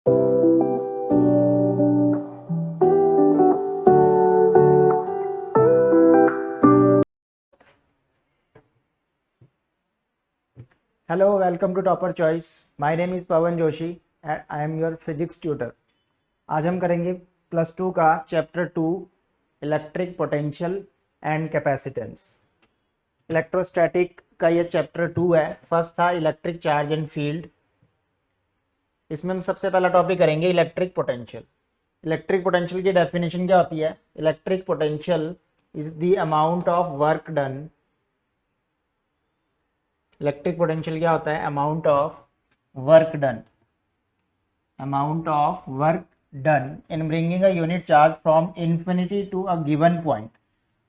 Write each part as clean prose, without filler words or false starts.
Hello, welcome to Topper Choice. My name is Pawan Joshi and I am your physics tutor. आज हम करेंगे +2 का chapter 2 electric potential and capacitance. Electrostatic का ये chapter 2 है। First था इलेक्ट्रिक चार्ज एंड फील्ड। इसमें हम सबसे पहला टॉपिक करेंगे इलेक्ट्रिक पोटेंशियल। इलेक्ट्रिक पोटेंशियल की डेफिनेशन क्या होती है? Electric potential is the amount of work done. Electric potential क्या होता है? Amount of work done, amount of work done in bringing a unit charge from infinity to a given point.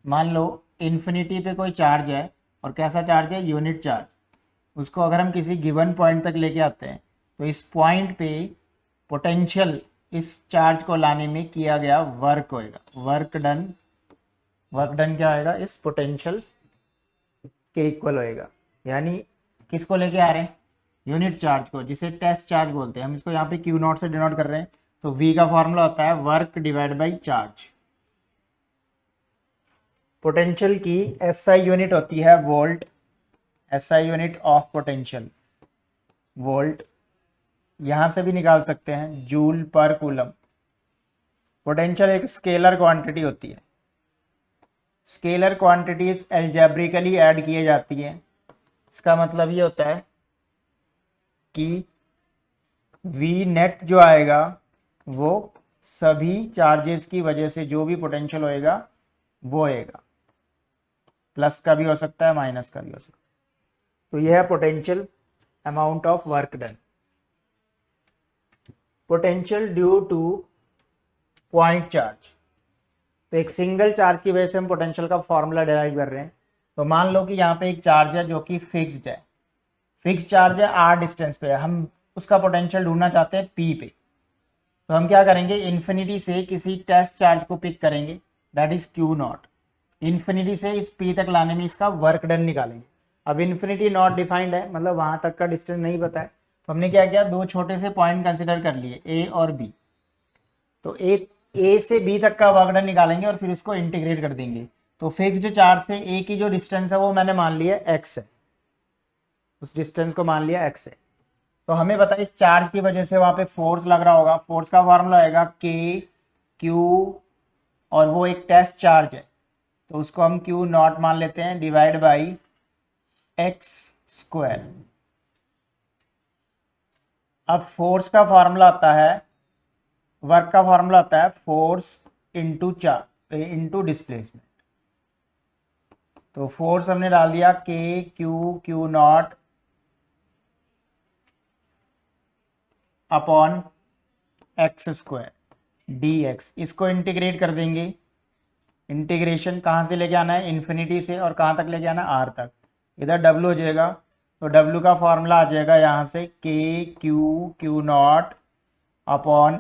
मान लो infinity पे कोई चार्ज है, और कैसा चार्ज है? Unit charge. उसको अगर हम किसी गिवन पॉइंट तक लेके आते हैं तो इस पॉइंट पे पोटेंशियल इस चार्ज को लाने में किया गया वर्क होएगा, वर्क डन। वर्क डन क्या होएगा? इस पोटेंशियल के इक्वल होएगा। यानी किसको लेके आ रहे हैं? यूनिट चार्ज को, जिसे टेस्ट चार्ज बोलते हैं। हम इसको यहाँ पे क्यू नॉट से डिनोट कर रहे हैं। तो V का फॉर्मूला होता है work divide by charge. Potential की SI यूनिट होती है volt. SI unit of potential volt. यहां से भी निकाल सकते हैं जूल पर कूलम। पोटेंशियल एक स्केलर क्वांटिटी होती है। स्केलर क्वांटिटीज एल्जेब्रिकली ऐड किए जाती हैं। इसका मतलब ये होता है कि V नेट जो आएगा वो सभी चार्जेस की वजह से जो भी पोटेंशियल होएगा वो आएगा। प्लस का भी हो सकता है, माइनस का भी हो सकता है। तो यह है potential, amount of work done. Potential due two point charge. तो एक सिंगल चार्ज की वजह से हम पोटेंशियल का फॉर्मूला डिराइव कर रहे हैं। तो मान लो कि यहाँ पे एक चार्ज है जो कि फिक्स्ड है। फिक्स चार्ज है r डिस्टेंस पे, हम उसका पोटेंशियल ढूंढना चाहते हैं p पे। तो हम क्या करेंगे? इन्फिनिटी से किसी टेस्ट चार्ज को पिक करेंगे, that is q not. Infinity से इस p तक लाने में इसका वर्क डन निकालेंगे। अब इन्फिनिटी नॉट डिफाइंड है, मतलब वहां तक का डिस्टेंस नहीं पता है। तो हमने क्या किया? दो छोटे से पॉइंट कंसिडर कर लिए, a और b। तो एक a से b तक का वर्क डन निकालेंगे और फिर उसको इंटीग्रेट कर देंगे। तो फिक्स्ड चार्ज से a की जो डिस्टेंस है वो मैंने मान लिया x है, उस डिस्टेंस को मान लिया x है। तो हमें पता है इस चार्ज की वजह से वहां पे फोर्स लग रहा होगा। फोर्स का फॉर्मूला आएगा k q, और वो एक टेस्ट चार्ज है तो उसको हम q नॉट मान लेते हैं, डिवाइड बाई x स्क्वायर। अब फोर्स का फॉर्मूला आता है, वर्क का फॉर्मूला आता है force into charge into displacement. तो फोर्स हमने डाल दिया k q not upon x square dx। इसको इंटीग्रेट कर देंगे। इंटीग्रेशन कहाँ से लेके आना है? इन्फिनिटी से। और कहाँ तक लेके आना? r तक। इधर w हो जाएगा, तो w का फॉर्मूला आ जाएगा यहाँ से k q नॉट अपॉन,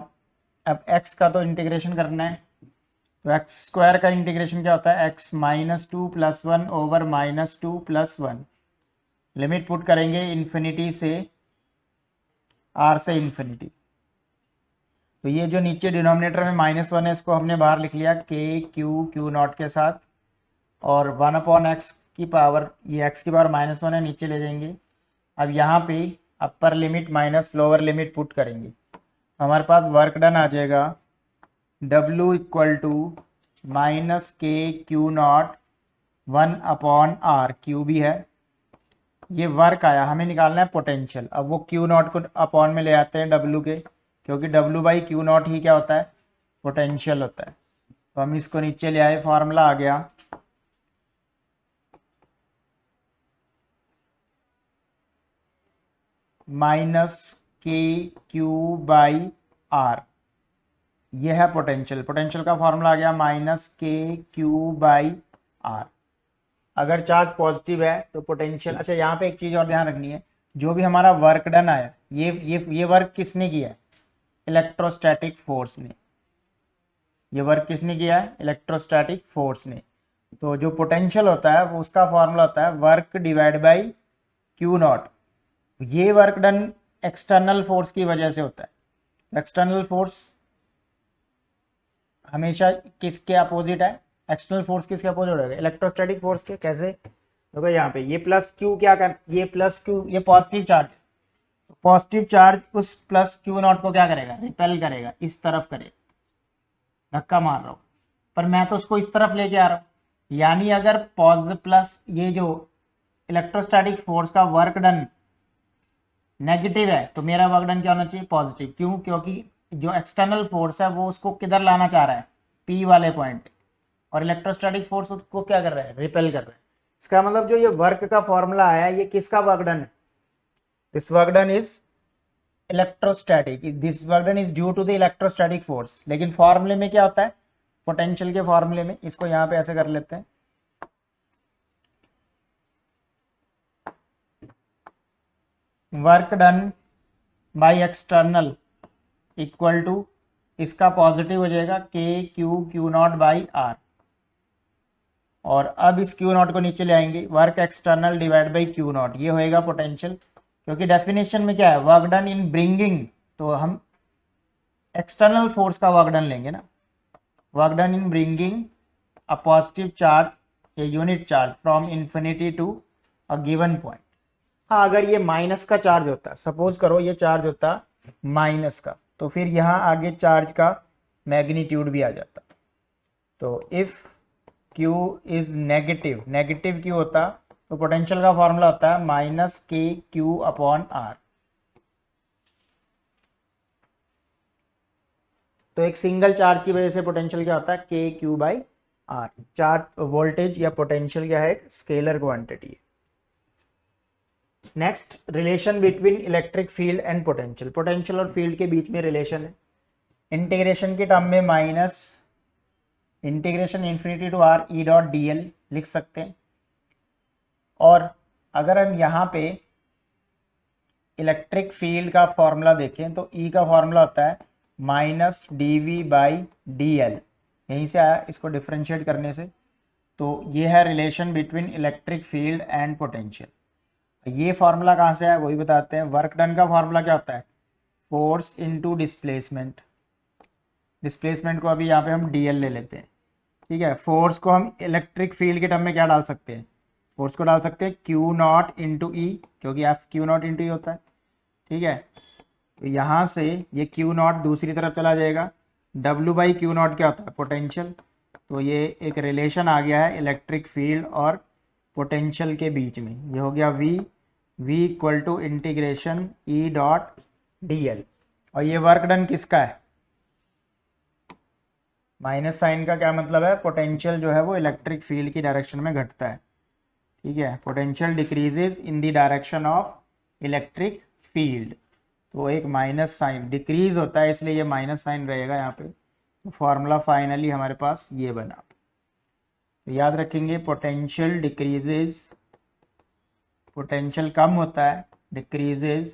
अब x का तो इंटीग्रेशन करना है, तो एक्स स्क्वायर का इंटीग्रेशन क्या होता है? x -2 + 1 over -2 + 1। लिमिट पुट करेंगे इन्फिनिटी से r से इन्फिनिटी। तो ये जो नीचे डिनोमिनेटर में -1 है इसको हमने बाहर लिख लिया k q नॉट के साथ, और 1 अपॉन एक्स की पावर, ये x की पावर -1 है, नीचे ले जाएंगे। अब यहाँ पे upper limit minus lower limit put करेंगे, हमारे पास वर्क डन आ जाएगा W equal to -k q naught 1 upon r। q भी है, ये वर्क आया। हमें निकालना है पोटेंशियल। अब वो q नॉट को अपॉन में ले आते हैं W के, क्योंकि W बाई q नॉट ही क्या होता है? पोटेंशियल होता है। तो हम इसको नीचे ले आए, फॉर्मूला आ गया -k q बाई r। यह है पोटेंशियल। पोटेंशियल का फॉर्मूला आ गया -k q बाई r। अगर चार्ज पॉजिटिव है तो पोटेंशियल, अच्छा यहाँ पे एक चीज और ध्यान रखनी है, जो भी हमारा वर्क डन आया, ये वर्क किसने किया है? इलेक्ट्रोस्टैटिक फोर्स ने। ये वर्क किसने किया है? इलेक्ट्रोस्टैटिक फोर्स ने। तो जो पोटेंशियल होता है वो उसका फॉर्मूला होता है work divide by Q not. ये वर्क डन एक्सटर्नल फोर्स की वजह से होता है। एक्सटर्नल फोर्स हमेशा किसके अपोजिट है, एक्सटर्नल फोर्स किसके अपोजिट होगा, इलेक्ट्रोस्टैटिक फोर्स के। कैसे, देखो यहाँ पे ये प्लस क्यू क्या कर, ये प्लस क्यू ये पॉजिटिव चार्ज, पॉजिटिव चार्ज उस प्लस क्यू नॉट को क्या करेगा, रिपेल करेगा, इस तरफ करेगा, धक्का मार रहा हूं, पर मैं तो उसको इस तरफ लेके आ रहा हूं। यानी अगर पॉजिटिव प्लस ये जो इलेक्ट्रोस्टैटिक फोर्स का वर्क डन नेगेटिव है तो मेरा वर्क डन क्या होना चाहिए, पॉजिटिव। क्यों, क्योंकि जो एक्सटर्नल फोर्स है वो उसको किधर लाना चाह रहा है, पी वाले पॉइंट, और इलेक्ट्रोस्टैटिक फोर्स उसको क्या कर रहा है, रिपेल कर रहा है। इसका मतलब जो ये वर्क का फॉर्मूला आया ये किसका वर्क डन है, this work done is electrostatic, this work done is due to the electrostatic force. लेकिन फॉर्मूले में क्या होता है, पोटेंशियल के फॉर्मूले में, इसको यहां पे ऐसे कर लेते हैं, work done by external equal to, इसका पॉजिटिव हो जाएगा के क्यू नॉट बाई आर, और अब इस क्यू नॉट को नीचे ले आएंगे, work external divide by Q not, ये होएगा पोटेंशियल। क्योंकि डेफिनेशन में क्या है, वर्क डन इन ब्रिंगिंग, तो हम एक्सटर्नल फोर्स का वर्क डन लेंगे ना, work done in bringing a positive charge a unit charge from infinity to a given point. हाँ, अगर ये माइनस का चार्ज होता, सपोज करो ये चार्ज होता माइनस का, तो फिर यहाँ आगे चार्ज का मैग्नीट्यूड भी आ जाता। तो if Q is negative, negative Q होता तो पोटेंशियल का फॉर्मूला होता है minus K Q upon are. तो एक सिंगल चार्ज की वजह से पोटेंशियल क्या होता है, K Q by R. Charge voltage या पोटेंशियल क्या है, एक स्केलर क्वांटिटी है। Next, relation between electric field and potential, potential और फील्ड के बीच में रिलेशन है। इंटीग्रेशन के टर्म में minus integration infinity to R E dot D L लिख सकते हैं। और अगर हम यहाँ पे इलेक्ट्रिक फील्ड का फॉर्मूला देखें तो ई का फॉर्मूला होता है minus D V by D L, यहीं से आया इसको डिफ्रेंशिएट करने से। तो ये है relation between electric field and potential. ये फॉर्मूला कहाँ से है वही बताते हैं। वर्क डन का फॉर्मूला क्या होता है, फोर्स इनटू डिस्प्लेसमेंट, डिस्प्लेसमेंट को अभी यहाँ पे हम डी एल ले लेते हैं, ठीक है। फोर्स को हम इलेक्ट्रिक फील्ड के टर्म में क्या डाल सकते हैं, फोर्स को डाल सकते हैं क्यू नॉट इंटू ई, क्योंकि एफ क्यू नॉट इंटू ई होता है, ठीक है। तो यहाँ से ये क्यू नॉट दूसरी तरफ चला जाएगा, डब्ल्यू बाई क्यू नॉट क्या होता है, पोटेंशियल। तो ये एक रिलेशन आ गया है इलेक्ट्रिक फील्ड और पोटेंशियल के बीच में, ये हो गया V equal to integration E dot D L. और ये वर्क डन किसका है, माइनस साइन का क्या मतलब है, पोटेंशियल जो है वो इलेक्ट्रिक फील्ड की डायरेक्शन में घटता है, ठीक है। Potential decreases in the direction of electric field, तो एक माइनस साइन डिक्रीज होता है, इसलिए ये माइनस साइन रहेगा यहाँ पे। तो फॉर्मूला फाइनली हमारे पास ये बना। तो याद रखेंगे, पोटेंशियल डिक्रीजेज, पोटेंशियल कम होता है, decreases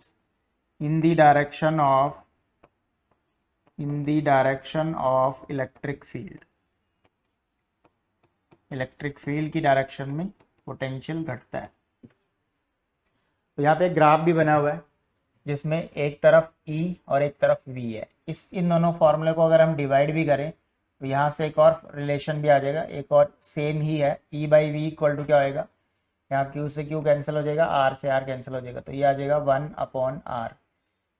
in the direction of electric field, electric field की डायरेक्शन में पोटेंशियल घटता है। तो यहाँ पे एक ग्राफ भी बना हुआ है जिसमें एक तरफ E और एक तरफ V है। इन दोनों फॉर्मूले को अगर हम डिवाइड भी करें तो यहाँ से एक और रिलेशन भी आ जाएगा, एक और सेम ही है, E by V equal to क्या होएगा, यहाँ Q से Q कैंसिल हो जाएगा, R से R कैंसिल हो जाएगा, तो ये आ जाएगा 1/R।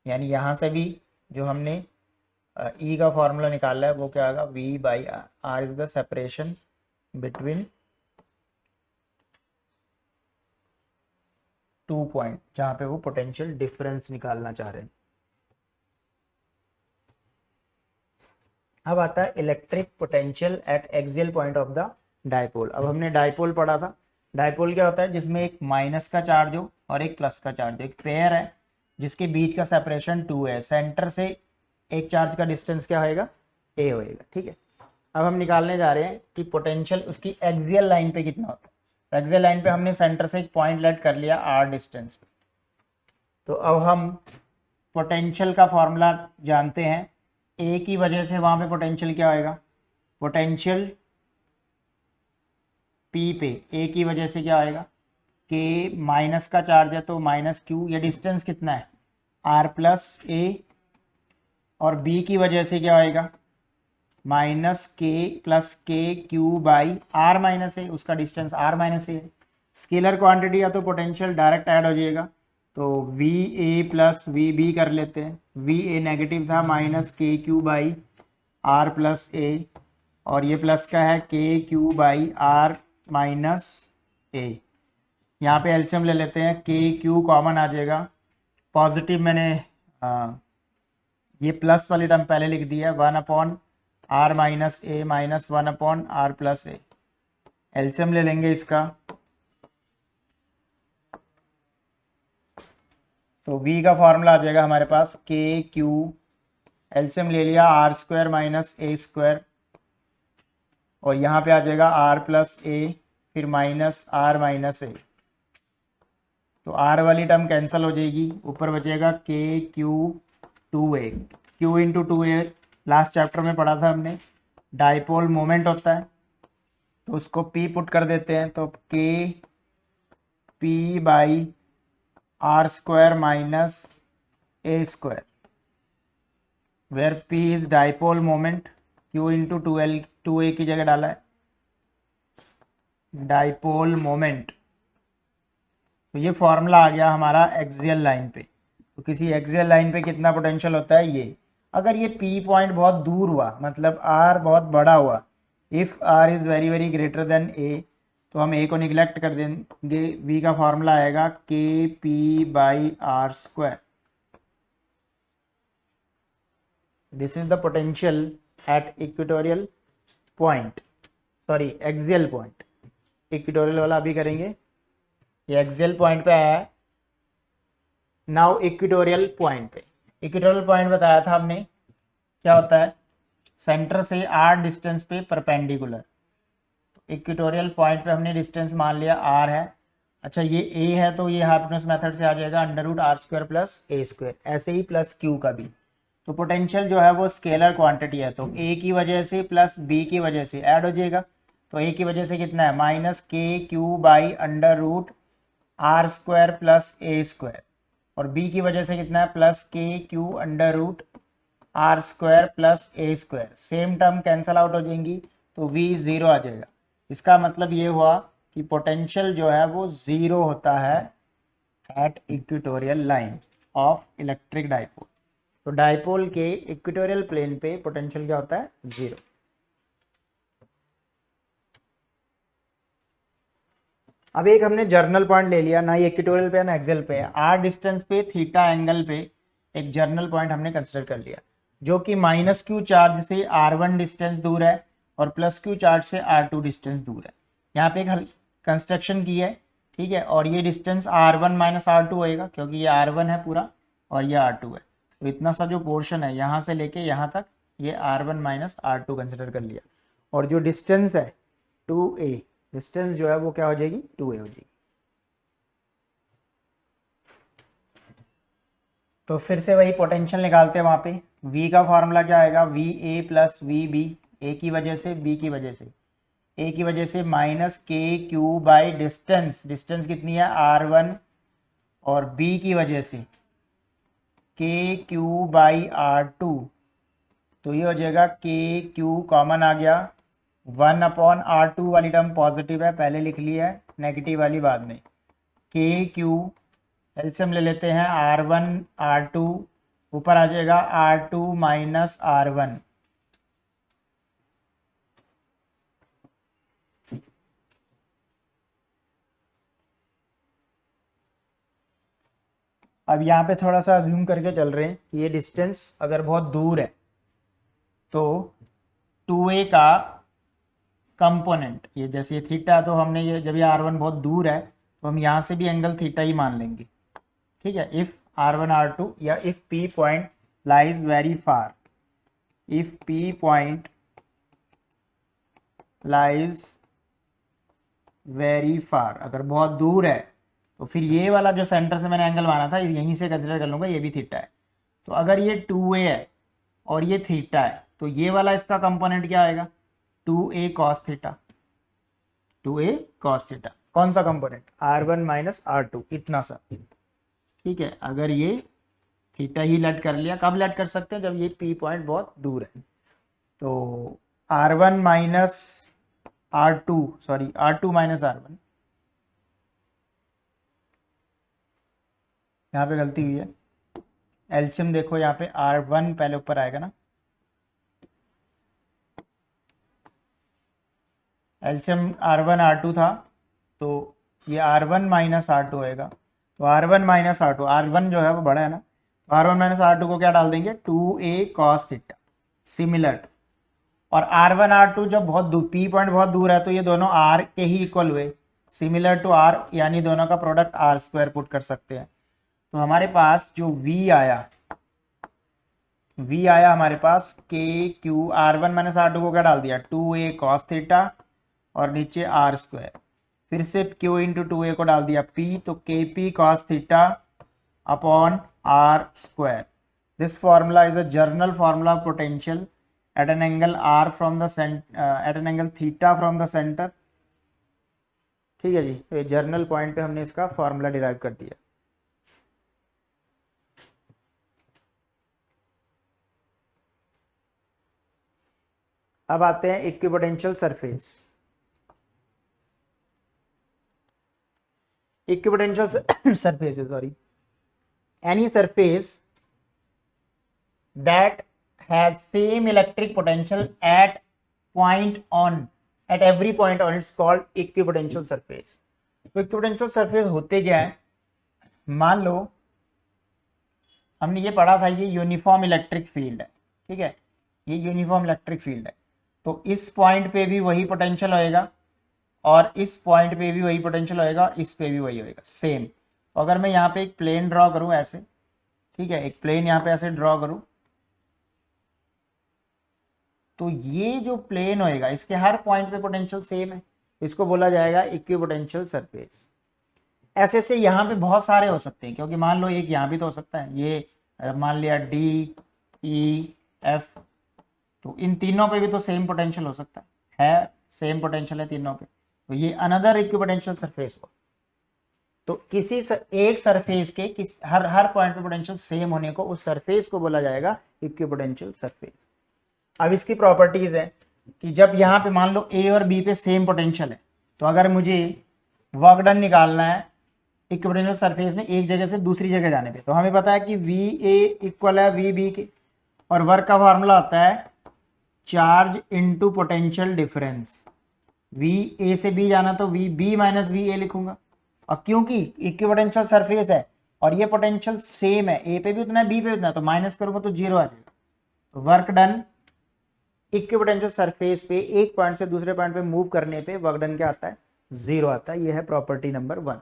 यानी यहाँ से भी जो हमने E का फॉर्मूला निकाला है वो क्या आएगा, V by R। R is the separation between 2 point जहाँ पे वो पोटेंशियल डिफरेंस निकालना चाह रहे हैं। अब आता है electric potential eight axial point of the dipole. अब हमने डायपोल पढ़ा था, डायपोल क्या होता है, जिसमें एक माइनस का चार्ज हो और एक प्लस का चार्ज हो, एक पेयर है जिसके बीच का सेपरेशन 2 है, सेंटर से एक चार्ज का डिस्टेंस क्या होएगा, a होएगा, ठीक है। अब हम निकालने जा रहे हैं कि पोटेंशियल उसकी एक्सियल लाइन पे कितना होता है। एक्सियल लाइन पे हमने सेंटर से एक पॉइंट लेट कर लिया r डिस्टेंस पे। तो अब हम पोटेंशियल का फॉर्मूला जानते हैं, a की वजह से वहां पे पोटेंशियल क्या होएगा, पोटेंशियल p पे a की वजह से क्या आएगा, k माइनस का चार्ज है तो माइनस q, ये डिस्टेंस कितना है r प्लस a, और बी की वजह से क्या होएगा, माइनस के plus K Q by R minus ए, उसका डिस्टेंस आर माइनस ए है। स्केलर क्वांटिटी या तो पोटेंशियल डायरेक्ट ऐड हो जाएगा, तो V A plus V B कर लेते हैं। वी ए नेगेटिव था, minus K Q by R plus A, और ये प्लस का है K Q by R minus A. यहाँ पे एलसीएम ले लेते हैं, के क्यू कॉमन आ जाएगा, पॉजिटिव मैंने ये प्लस वाली टर्म पहले लिख दी है, 1 upon R minus A minus 1 upon R plus A. LCM ले लेंगे इसका, तो v का फॉर्मूला आ जाएगा हमारे पास के क्यू, एलसीएम ले लिया R square minus A square, और यहाँ पे आ जाएगा आर प्लस ए फिर माइनस आर माइनस ए, तो आर वाली टर्म कैंसिल हो जाएगी, ऊपर बचेगा के Q 2a। Q into 2a last chapter में पढ़ा था हमने, डाइपोल मोमेंट होता है, तो उसको p पुट कर देते हैं, तो K P by R square minus A square, where p is dipole moment, q into 2a की जगह डाला है डाइपोल मोमेंट। तो ये फॉर्मूला आ गया हमारा एक्सियल लाइन पे। तो किसी एक्सियल लाइन पे कितना पोटेंशियल होता है ये, अगर ये P पॉइंट बहुत दूर हुआ, मतलब R बहुत बड़ा हुआ, if R is very very greater than A, तो हम A को निगलेक्ट कर देंगे, V का फॉर्मूला आएगा K P by R square. This is the potential at equatorial point, sorry axial point, equatorial वाला अभी करेंगे, ये एक्सियल पॉइंट पे आया है। नाउ इक्वेटोरियल पॉइंट पे, इक्वेटोरियल पॉइंट बताया था हमने क्या होता है, सेंटर से r डिस्टेंस पे परपेंडिकुलर। तो इक्वेटोरियल पॉइंट पे हमने डिस्टेंस मान लिया r है, अच्छा ये a है, तो ये हाइपोटेन्यूज मेथड से आ जाएगा under root R square plus A square, ऐसे ही प्लस q का भी। तो पोटेंशियल जो है वो स्केलर क्वांटिटी है, तो a की वजह से प्लस b की वजह से ऐड हो जाएगा, तो a की वजह से कितना है, minus K Q by under root R square plus A square, और b की वजह से कितना है, plus K Q under root R square plus A square. Same term cancel out हो जाएंगी, तो v ज़ीरो आ जाएगा। इसका मतलब ये हुआ कि पोटेंशियल जो है वो ज़ीरो होता है at equatorial line of electric dipole. तो डाइपोल के इक्वेटोरियल प्लेन पे पोटेंशियल क्या होता है, ज़ीरो। अब एक हमने जर्नल पॉइंट ले लिया, ना ये इक्वेटोरियल पे ना एक्सियल पे है, आर डिस्टेंस पे थीटा एंगल पे एक जर्नल पॉइंट हमने कंसिडर कर लिया, जो कि माइनस क्यू चार्ज से r1 डिस्टेंस दूर है और प्लस क्यू चार्ज से r2 डिस्टेंस दूर है। यहाँ पे एक कंस्ट्रक्शन की है, ठीक है, और ये डिस्टेंस r1 माइनस r2 होएगा, क्योंकि ये r1 है पूरा और ये r2 है, तो इतना सा जो पोर्शन है यहाँ से लेके यहाँ तक ये r1 माइनस r2 कंसिडर कर लिया, और जो डिस्टेंस है 2a, डिस्टेंस जो है वो क्या हो जाएगी, 2a हो जाएगी। तो फिर से वही पोटेंशियल निकालते हैं, वहाँ पे v का फॉर्मूला क्या आएगा, V A plus V B, A की वजह से b की वजह से, ए की वजह से minus K Q by distance, distance कितनी है r1, और b की वजह से के क्यू बाई r2, तो ये हो जाएगा के क्यू कॉमन आ गया, 1/r2 वाली टर्म पॉजिटिव है पहले लिख लिया है, नेगेटिव वाली बाद में, के क्यू एलसीएम ले लेते हैं, r1 r2, ऊपर आ जाएगा r2 माइनस r1, अब यहाँ पे थोड़ा सा अज्यूम करके चल रहे हैं कि ये डिस्टेंस अगर बहुत दूर है तो 2a का कंपोनेंट, ये जैसे ये थीटा, तो हमने ये जब ये r1 बहुत दूर है तो हम यहाँ से भी एंगल थीटा ही मान लेंगे, ठीक है, इफ़ r1 r2, या if p point lies very far, if p point lies very far, अगर बहुत दूर है तो फिर ये वाला जो सेंटर से मैंने एंगल माना था यहीं से कंसिडर कर लूँगा, ये भी थीटा है। तो अगर ये 2a है और ये थीटा है, तो ये वाला इसका कंपोनेंट क्या आएगा, 2a cos theta, 2a cos theta, कौन सा कंपोनेंट, r1 माइनस r2, इतना सा, ठीक है। अगर ये थीटा ही लेट कर लिया। कब लेट कर सकते हैं? जब ये पी पॉइंट बहुत दूर है। तो R1 minus R2, sorry R2 minus R1, यहाँ पे गलती हुई है। एलसीएम देखो यहाँ पे R1 पहले ऊपर आएगा ना, एलसीएम R1 R2 था, तो ये R1 माइनस R2 होएगा। तो R1 माइनस R2, R1 जो है वो बड़ा है ना, तो R1 माइनस R2 को क्या डाल देंगे? 2a cos theta, similar. और R1 R2 जब बहुत दूर, पी पॉइंट बहुत दूर है, तो ये दोनों R के ही इक्वल हुए, सिमिलर टू R, यानी दोनों का प्रोडक्ट R स्क्वायर पुट कर सकते हैं। तो हमारे पास जो V आया हमारे पास के क्यू, R1 माइनस R2 को क्या डाल दिया? 2a cos थीटा और नीचे R स्क्वायर, फिर से Q इंटू 2a को डाल दिया P, तो K P cos theta upon R square. This formula is a journal formula of potential at an angle r from the at an angle theta from the center। ठीक है जी, तो ये general point पे हमने इसका formula derive कर दिया। अब आते हैं equipotential surface. Equipotential surface, sorry, any surface that has same electric potential at every point on it's called equipotential surface। तो इक्विपोटेंशियल सरफेस होते क्या है? मान लो हमने ये पढ़ा था, ये यूनिफॉर्म इलेक्ट्रिक फील्ड है, ठीक है, ये यूनिफॉर्म इलेक्ट्रिक फील्ड है। तो इस पॉइंट पे भी वही पोटेंशियल होएगा और इस पॉइंट पे भी वही पोटेंशियल होएगा, इस पे भी वही होएगा, सेम। तो अगर मैं यहाँ पे एक प्लेन ड्रॉ करूँ ऐसे, ठीक है, एक प्लेन यहाँ पे ऐसे ड्रॉ करूँ, तो ये जो प्लेन होएगा इसके हर पॉइंट पे पोटेंशियल सेम है, इसको बोला जाएगा इक्विपोटेंशियल सरफेस। ऐसे से यहाँ पे बहुत सारे हो सकते हैं, क्योंकि मान लो एक यहाँ भी तो हो सकता है, ये मान लिया डी ई एफ, तो इन तीनों पे भी तो सेम पोटेंशियल हो सकता है सेम पोटेंशियल है तीनों पे, तो ये अनदर इक्विपोटेंशियल सरफेस हो। तो किसी एक सरफेस के हर पॉइंट पे पोटेंशियल सेम होने को, उस सरफेस को बोला जाएगा इक्विपोटेंशियल सरफेस। अब इसकी प्रॉपर्टीज है कि जब यहाँ पे मान लो ए और बी पे सेम पोटेंशियल है, तो अगर मुझे वर्क डन निकालना है इक्विपोटेंशियल सरफेस में एक जगह से दूसरी जगह जाने पे, तो हमें पता है कि वी ए इक्वल है वी बी के, और वर्क का फॉर्मूला होता है charge into potential difference. V A से बी जाना तो V B minus V A लिखूंगा, और क्योंकि इक्विपोटेंशियल सरफेस है और ये पोटेंशियल सेम है, ए पे भी उतना है बी पे उतना है, तो माइनस करूंगा तो जीरो आ जाएगा। तो वर्क डन इक्विपोटेंशियल सरफेस पे एक पॉइंट से दूसरे पॉइंट पे मूव करने पे वर्क डन क्या आता है? जीरो आता है। ये है प्रॉपर्टी नंबर 1।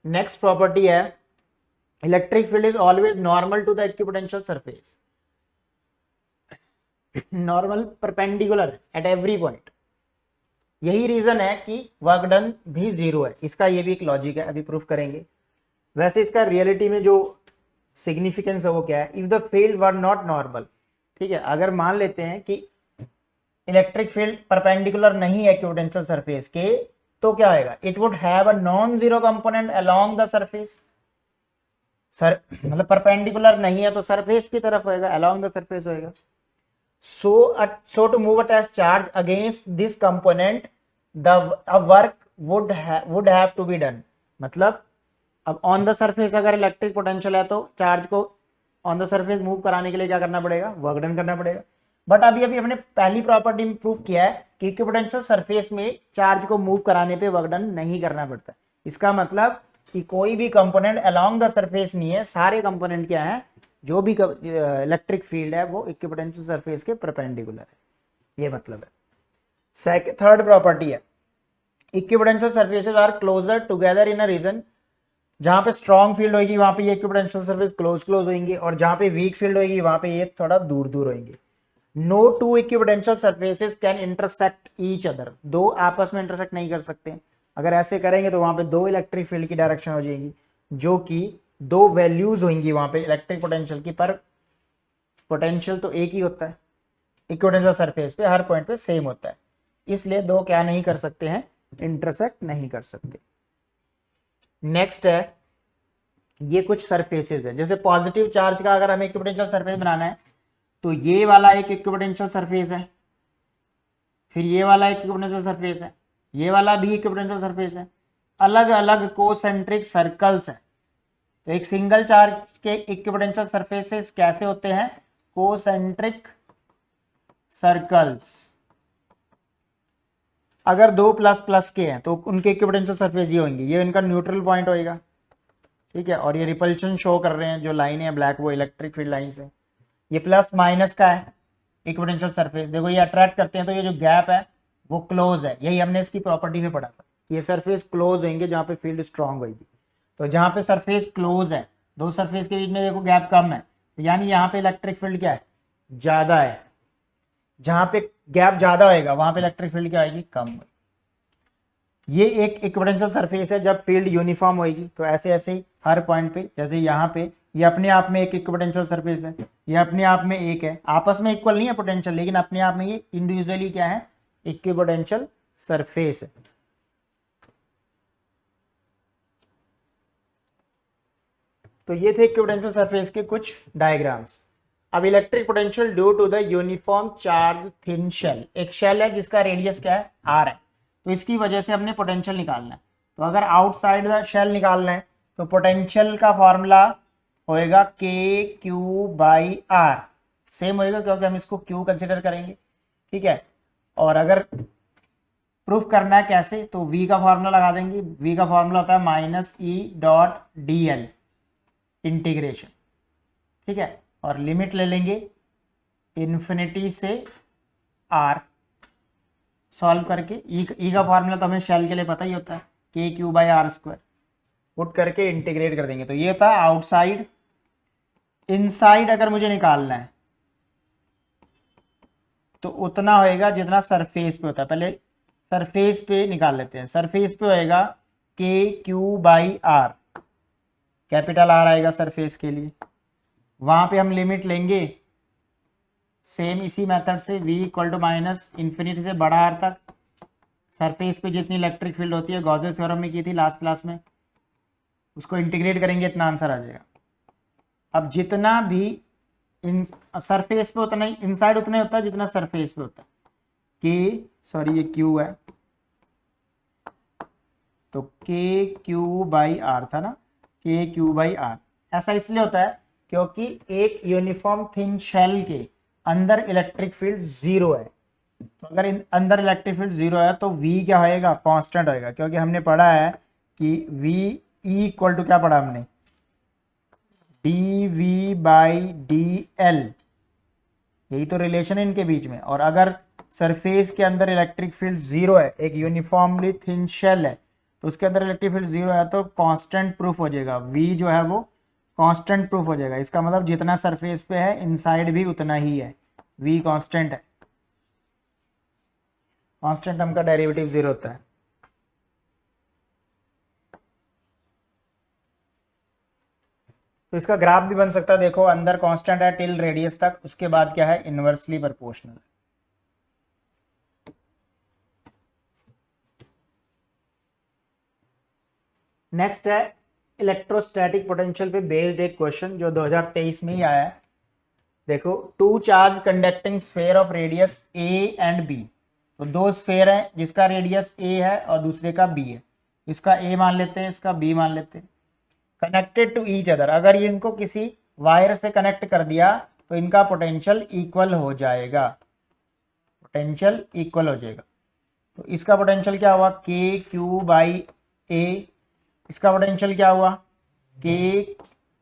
नेक्स्ट प्रॉपर्टी है electric field is always normal to the equipotential surface, normal perpendicular at every point. यही रीजन है कि वर्क डन भी जीरो है। इसका ये भी एक लॉजिक है, अभी प्रूफ करेंगे। वैसे इसका रियलिटी में जो सिग्निफिकेंस है वो क्या है? If the field were not normal, ठीक है, अगर मान लेते हैं कि इलेक्ट्रिक फील्ड परपेंडिकुलर नहीं है इक्विपोटेंशियल सरफेस के, तो क्या होगा? It would have a non zero component along the surface. मतलब परपेंडिकुलर नहीं है तो सरफेस की तरफ होएगा, अलोंग द सरफेस होएगा। so to move a test charge against this component the work would have to be done। मतलब अब ऑन द सरफेस अगर इलेक्ट्रिक पोटेंशियल है तो चार्ज को ऑन द सरफेस मूव कराने के लिए क्या करना पड़ेगा? वर्क डन करना पड़ेगा। बट अभी हमने पहली प्रॉपर्टी में प्रूफ किया है कि इक्विपोटेंशियल सरफेस में चार्ज को मूव कराने पे वर्क डन नहीं करना पड़ता। इसका मतलब कि कोई भी कंपोनेंट अलोंग द सरफेस नहीं है, सारे कंपोनेंट क्या है? जो भी इलेक्ट्रिक फील्ड है वो इक्विपोटेंशियल सरफेस के परपेंडिकुलर है, ये मतलब है। थर्ड प्रॉपर्टी है equipotential surfaces are closer together in a region. जहां पे स्ट्रॉन्ग फील्ड होगी वहां पे ये इक्विपोटेंशियल सरफेस क्लोज होंगे, और जहां पे वीक फील्ड होगी वहां पे ये थोड़ा दूर होंगे। No two equipotential surfaces can intersect each other. दो आपस में इंटरसेक्ट नहीं कर सकते। अगर ऐसे करेंगे तो वहां पे दो इलेक्ट्रिक फील्ड की डायरेक्शन हो जाएगी, जो कि दो वैल्यूज होंगी वहां पे इलेक्ट्रिक पोटेंशियल की, पर पोटेंशियल तो एक ही होता है इक्विपोटेंशियल सरफेस पे, हर पॉइंट पे सेम होता है, इसलिए दो क्या नहीं कर सकते हैं? इंटरसेक्ट नहीं कर सकते। नेक्स्ट है ये कुछ सरफेसेस है, जैसे पॉजिटिव चार्ज का अगर हमें इक्विपोटेंशियल सरफेस बनाना है तो ये वाला एक इक्विपोटेंशियल सरफेस है, फिर ये वाला एक इक्विपोटेंशियल सरफेस है, ये वाला भी इक्विपोटेंशियल सरफेस है, अलग अलग कोसेंट्रिक सर्कल्स है। तो एक सिंगल चार्ज के इक्विपोटेंशियल सरफेसेस कैसे होते हैं? Concentric circles. अगर दो प्लस प्लस के हैं तो उनके इक्विपोटेंशियल सरफेस ये होंगे, ये इनका न्यूट्रल पॉइंट होएगा, ठीक है। और ये रिपल्शन शो कर रहे हैं, जो लाइन है ब्लैक वो इलेक्ट्रिक फील्ड लाइन है। ये प्लस माइनस का है इक्विपोटेंशियल सरफेस, देखो ये अट्रैक्ट करते हैं तो ये जो गैप है वो क्लोज है, यही हमने इसकी प्रॉपर्टी में पढ़ा था, ये सरफेस क्लोज होंगे जहाँ पे फील्ड स्ट्रांग होगी। तो जहाँ पे सरफेस क्लोज है, दो सरफेस के बीच में देखो गैप कम है, तो यानी यहाँ पे इलेक्ट्रिक फील्ड क्या है? ज्यादा है। जहाँ पे गैप ज्यादा होएगा वहां पे इलेक्ट्रिक फील्ड क्या आएगी? कम होगी। ये एक इक्विपोटेंशियल सरफेस है जब फील्ड यूनिफॉर्म होगी। तो ऐसे ऐसे ही हर पॉइंट पे, जैसे यहाँ पे ये अपने आप में एक इक्विपोटेंशियल सरफेस है, ये अपने आप में एक है, आपस में इक्वल नहीं है पोटेंशियल, लेकिन अपने आप में ये इंडिविजुअली क्या है? इक्विपोटेंशियल सरफेस है। तो ये थे इक्विपोटेंशियल सरफेस के कुछ डायग्राम्स। अब electric potential due to the uniform charge thin shell, एक शेल है जिसका रेडियस क्या है? आर है, तो इसकी वजह से हमने पोटेंशियल निकालना है। तो अगर आउटसाइड द शेल निकालना है तो पोटेंशियल का फॉर्मूला होएगा K Q by are, same होएगा क्योंकि हम इसको क्यू कंसिडर करेंगे, ठीक है। और अगर प्रूफ करना है कैसे, तो v का फॉर्मूला लगा देंगे, v का फॉर्मूला होता है माइनस ई डॉट डी एल इंटीग्रेशन, ठीक है। और लिमिट ले लेंगे इन्फिनिटी से r, सॉल्व करके ई का फॉर्मूला तो हमें शेल के लिए पता ही होता है, K Q by R square, put करके इंटीग्रेट कर देंगे। तो ये था आउटसाइड। इनसाइड अगर मुझे निकालना है तो उतना होएगा जितना सरफेस पे होता है। पहले सरफेस पे निकाल लेते हैं। सरफेस पे होएगा K Q by R, capital R आएगा सरफेस के लिए, वहां पे हम लिमिट लेंगे सेम इसी मेथड से, v equal to minus infinity से बड़ा आर तक। सरफेस पे जितनी इलेक्ट्रिक फील्ड होती है, गॉसेस थ्योरम में की थी लास्ट क्लास में, उसको इंटीग्रेट करेंगे इतना आंसर आ जाएगा। अब जितना भी इन सरफेस पे उतना ही इनसाइड उतना ही होता है जितना सरफेस पे होता है, कि सॉरी ये क्यू है, तो के क्यू बाई आर था ना, के क्यू बाई आर। ऐसा इसलिए होता है क्योंकि एक यूनिफॉर्म थिन शेल के अंदर इलेक्ट्रिक फील्ड जीरो है। तो अगर अंदर इलेक्ट्रिक फील्ड जीरो है तो v क्या होएगा? कांस्टेंट होएगा, क्योंकि हमने पढ़ा है कि v ई इक्वल टू क्या पढ़ा हमने? D V by D L, यही तो रिलेशन है इनके बीच में। और अगर सरफेस के अंदर इलेक्ट्रिक फील्ड जीरो है, एक यूनिफॉर्मली थिन शेल है, तो उसके अंदर इलेक्ट्रिक फील्ड जीरो है, तो कांस्टेंट प्रूफ हो जाएगा, v जो है वो कांस्टेंट प्रूफ हो जाएगा। इसका मतलब जितना सरफेस पे है इनसाइड भी उतना ही है, v कांस्टेंट है। कांस्टेंट टर्म का डेरिवेटिव जीरो होता है। तो इसका ग्राफ भी बन सकता है, देखो अंदर कांस्टेंट है टिल रेडियस तक, उसके बाद क्या है? Inversely proportional. नेक्स्ट है इलेक्ट्रोस्टैटिक पोटेंशियल पे बेस्ड एक क्वेश्चन जो 2023 में ही आया है। देखो, two charge conducting sphere of radius a and b, तो दो स्फेयर है जिसका रेडियस a है और दूसरे का b है। इसका a मान लेते हैं, इसका b मान लेते हैं। कनेक्टेड टू ईच अदर, अगर ये इनको किसी वायर से कनेक्ट कर दिया तो इनका पोटेंशियल इक्वल हो जाएगा, पोटेंशियल इक्वल हो जाएगा। तो इसका पोटेंशियल क्या हुआ? के क्यू बाई ए, इसका पोटेंशियल क्या हुआ? के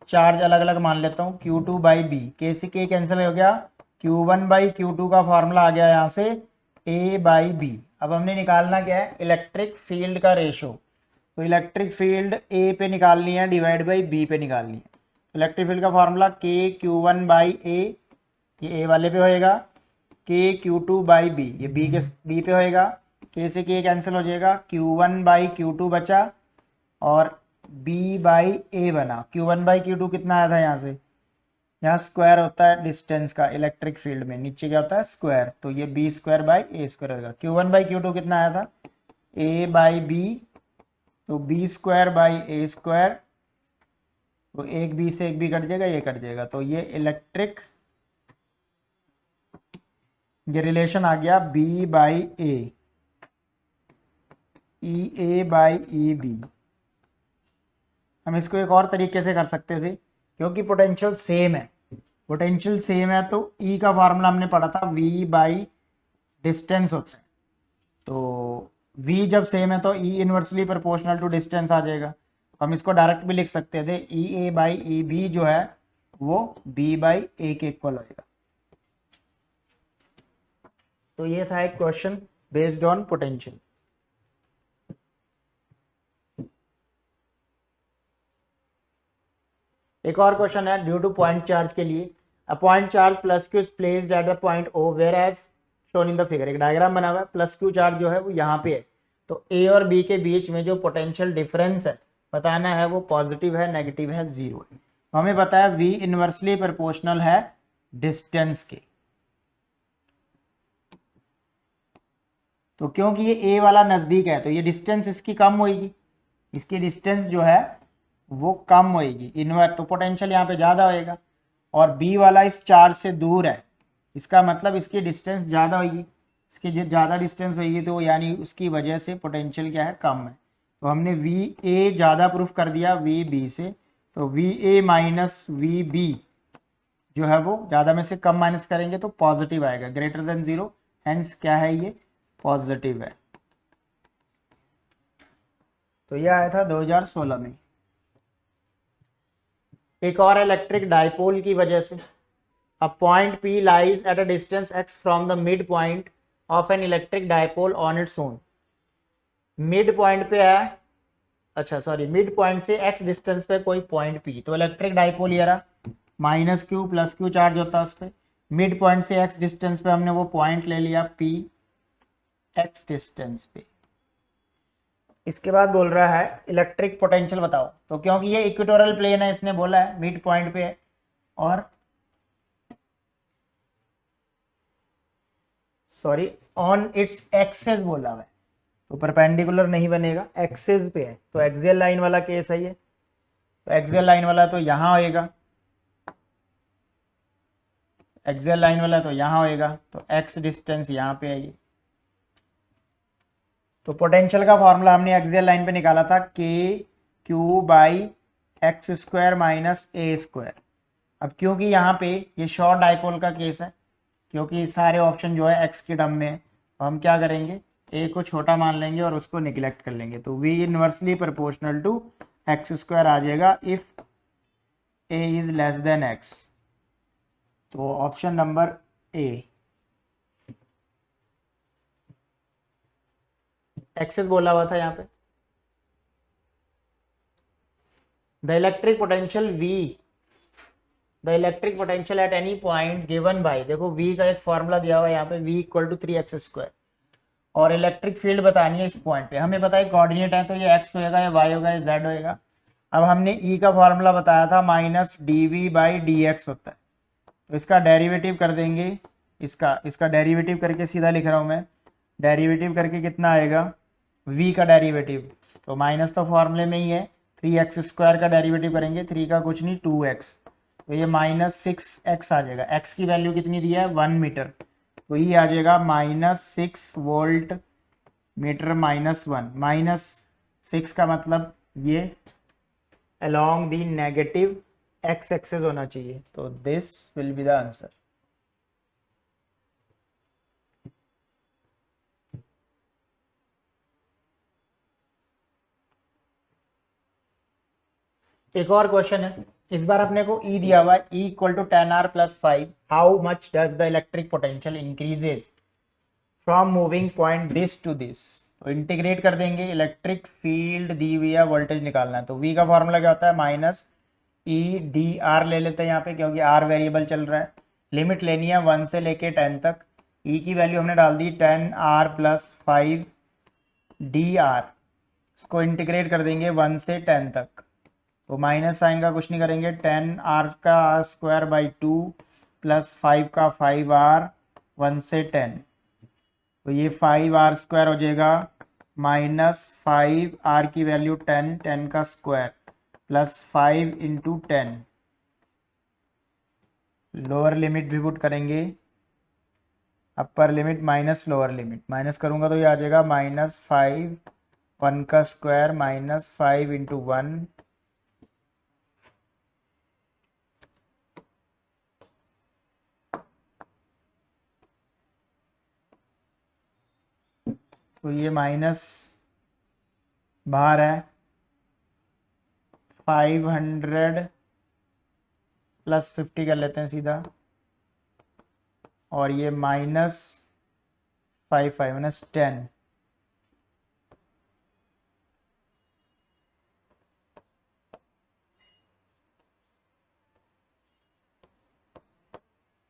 चार्ज अलग अलग मान लेता हूँ, Q2 बाई बी, के से के कैंसिल हो गया, Q1 बाई Q2 का फॉर्मूला आ गया यहाँ से A बाई बी। अब हमने निकालना क्या है? इलेक्ट्रिक फील्ड का रेशो। तो इलेक्ट्रिक फील्ड A पे निकालनी है डिवाइड बाई B पे निकालनी है। इलेक्ट्रिक फील्ड का फॉर्मूला के Q1 बाई A, ये A वाले पे होएगा, के Q2 बाई B, ये B पे होएगा, के से के कैंसिल हो जाएगा, Q1 बाई Q2 बचा और b बाई ए बना। Q1 बाई Q2 कितना आया था? यहाँ से यहाँ स्क्वायर होता है डिस्टेंस का इलेक्ट्रिक फील्ड में, नीचे क्या होता है? स्क्वायर, तो ये b square by A square होगा। Q1 बाई Q2 कितना आया था? a बाई बी, तो b square by A square तो एक बी से एक बी कट जाएगा, ये कट जाएगा, तो ये इलेक्ट्रिक, ये रिलेशन आ गया B by A, E A by E B. हम इसको एक और तरीके से कर सकते थे, क्योंकि पोटेंशियल सेम है, पोटेंशियल सेम है तो ई का फार्मूला हमने पढ़ा था वी बाई डिस्टेंस होता है, तो v जब सेम है तो e inversely proportional to distance आ जाएगा। हम इसको डायरेक्ट भी लिख सकते थे, ई ए बाई ई बी जो है वो b बाई ए के इक्वल होएगा। तो ये था एक क्वेश्चन बेस्ड ऑन पोटेंशियल। एक और क्वेश्चन है, ड्यू टू पॉइंट चार्ज के लिए a point charge plus Q is placed at the point O where as shown in the figure. एक डायग्राम बना हुआ है, प्लस क्यू चार्ज जो है वो यहाँ पे है, तो ए और बी के बीच में जो पोटेंशियल डिफरेंस है बताना है वो पॉजिटिव है, नेगेटिव है, जीरो है। तो हमें पता है v इनवर्सली प्रोपोर्शनल है डिस्टेंस के, तो क्योंकि ये a वाला नजदीक है तो ये डिस्टेंस इसकी कम होगी, इसकी डिस्टेंस जो है वो कम होगी इनवर्स, तो पोटेंशियल यहाँ पे ज़्यादा होएगा। और b वाला इस चार्ज से दूर है, इसका मतलब इसकी डिस्टेंस ज़्यादा होगी, इसकी ज़्यादा डिस्टेंस होगी तो यानी उसकी वजह से पोटेंशियल क्या है, कम है। तो हमने वी ए ज़्यादा प्रूफ कर दिया वी बी से, तो V A minus V B जो है वो ज़्यादा में से कम माइनस करेंगे तो पॉजिटिव आएगा, ग्रेटर देन जीरो, हेंस क्या है ये पॉजिटिव है। तो ये आया था 2016 में। एक और इलेक्ट्रिक डाइपोल की वजह से a point P lies at a distance x from the mid point of an electric dipole on its own. Mid point पे है, अच्छा सॉरी, मिड पॉइंट से x डिस्टेंस पे कोई पॉइंट P, तो इलेक्ट्रिक डाइपोल ये रहा, minus Q plus Q charge होता है उस पर। मिड पॉइंट से x डिस्टेंस पे हमने वो पॉइंट ले लिया P x डिस्टेंस पे। इसके बाद बोल रहा है इलेक्ट्रिक पोटेंशियल बताओ, तो क्योंकि ये इक्वेटोरियल प्लेन है इसने बोला है मिड पॉइंट पे है, और सॉरी ऑन इट्स एक्सेस बोला है, तो परपेंडिकुलर नहीं बनेगा, एक्सेस पे है, तो एक्सियल लाइन वाला केस है ये, तो एक्सियल लाइन वाला तो यहाँ होएगा, एक्सियल लाइन वाला तो यहाँ होएगा, तो एक्स डिस्टेंस यहाँ पे है ये। तो पोटेंशियल का फॉर्मूला हमने एक्सियल लाइन पे निकाला था के Q by x square minus A square. अब क्योंकि यहाँ पे ये शॉर्ट डाइपोल का केस है, क्योंकि सारे ऑप्शन जो है एक्स की टर्म में है, तो हम क्या करेंगे, ए को छोटा मान लेंगे और उसको निगलेक्ट कर लेंगे, तो V inversely proportional to X square आ जाएगा if A is less than X. तो ऑप्शन नंबर ए, एक्सेस बोला हुआ था यहाँ पे। The electric potential V, the electric potential at any point given by, देखो V का एक फॉर्मूला दिया हुआ है यहाँ पे, V equal to 3x square, और इलेक्ट्रिक फील्ड बतानी है इस पॉइंट पे। हमें पता है कोऑर्डिनेट है तो ये x होएगा या y होगा या z होएगा। अब हमने E का फॉर्मूला बताया था माइनस dv बाई dx होता है, तो इसका डेरिवेटिव कर देंगे, इसका डेरिवेटिव करके सीधा लिख रहा हूँ मैं, डेरिवेटिव करके कितना आएगा, v का डेरिवेटिव, तो माइनस तो फॉर्मूले में ही है, 3x स्क्वायर का डेरिवेटिव करेंगे, 3 का कुछ नहीं 2x, तो ये माइनस 6x आ जाएगा। x की वैल्यू कितनी दी है 1 मीटर, तो ये आ जाएगा minus 6 volt metre minus 1, minus 6 का मतलब ये along the negative x axis होना चाहिए, तो this will be the answer. एक और क्वेश्चन है, इस बार अपने को E दिया हुआ है, E equal to 10R plus 5, how much does the electric potential increases from moving point this to this. तो इंटीग्रेट कर देंगे, इलेक्ट्रिक फील्ड दी हुई है, वोल्टेज निकालना है, तो V का फॉर्मूला क्या होता है, माइनस EdR ले लेते हैं यहाँ पे, क्योंकि R वेरिएबल चल रहा है, लिमिट लेनी है 1 से लेके 10 तक, E की वैल्यू हमने डाल दी 10R प्लस 5 dr, इसको इंटीग्रेट कर देंगे 1 से 10 तक, तो माइनस साइन का कुछ नहीं करेंगे, 10R का R स्क्वायर बाई 2 प्लस 5 का 5R 1 से 10, तो ये 5R स्क्वायर हो जाएगा माइनस 5R की वैल्यू 10, 10 का स्क्वायर +5 × 10, लोअर लिमिट भी पुट करेंगे, अपर limit minus lower limit, minus करूंगा तो ये आ जाएगा -5 1 का स्क्वायर -5 × 1 तो ये माइनस बाहर है 500 +50 कर लेते हैं सीधा, और ये -5 -10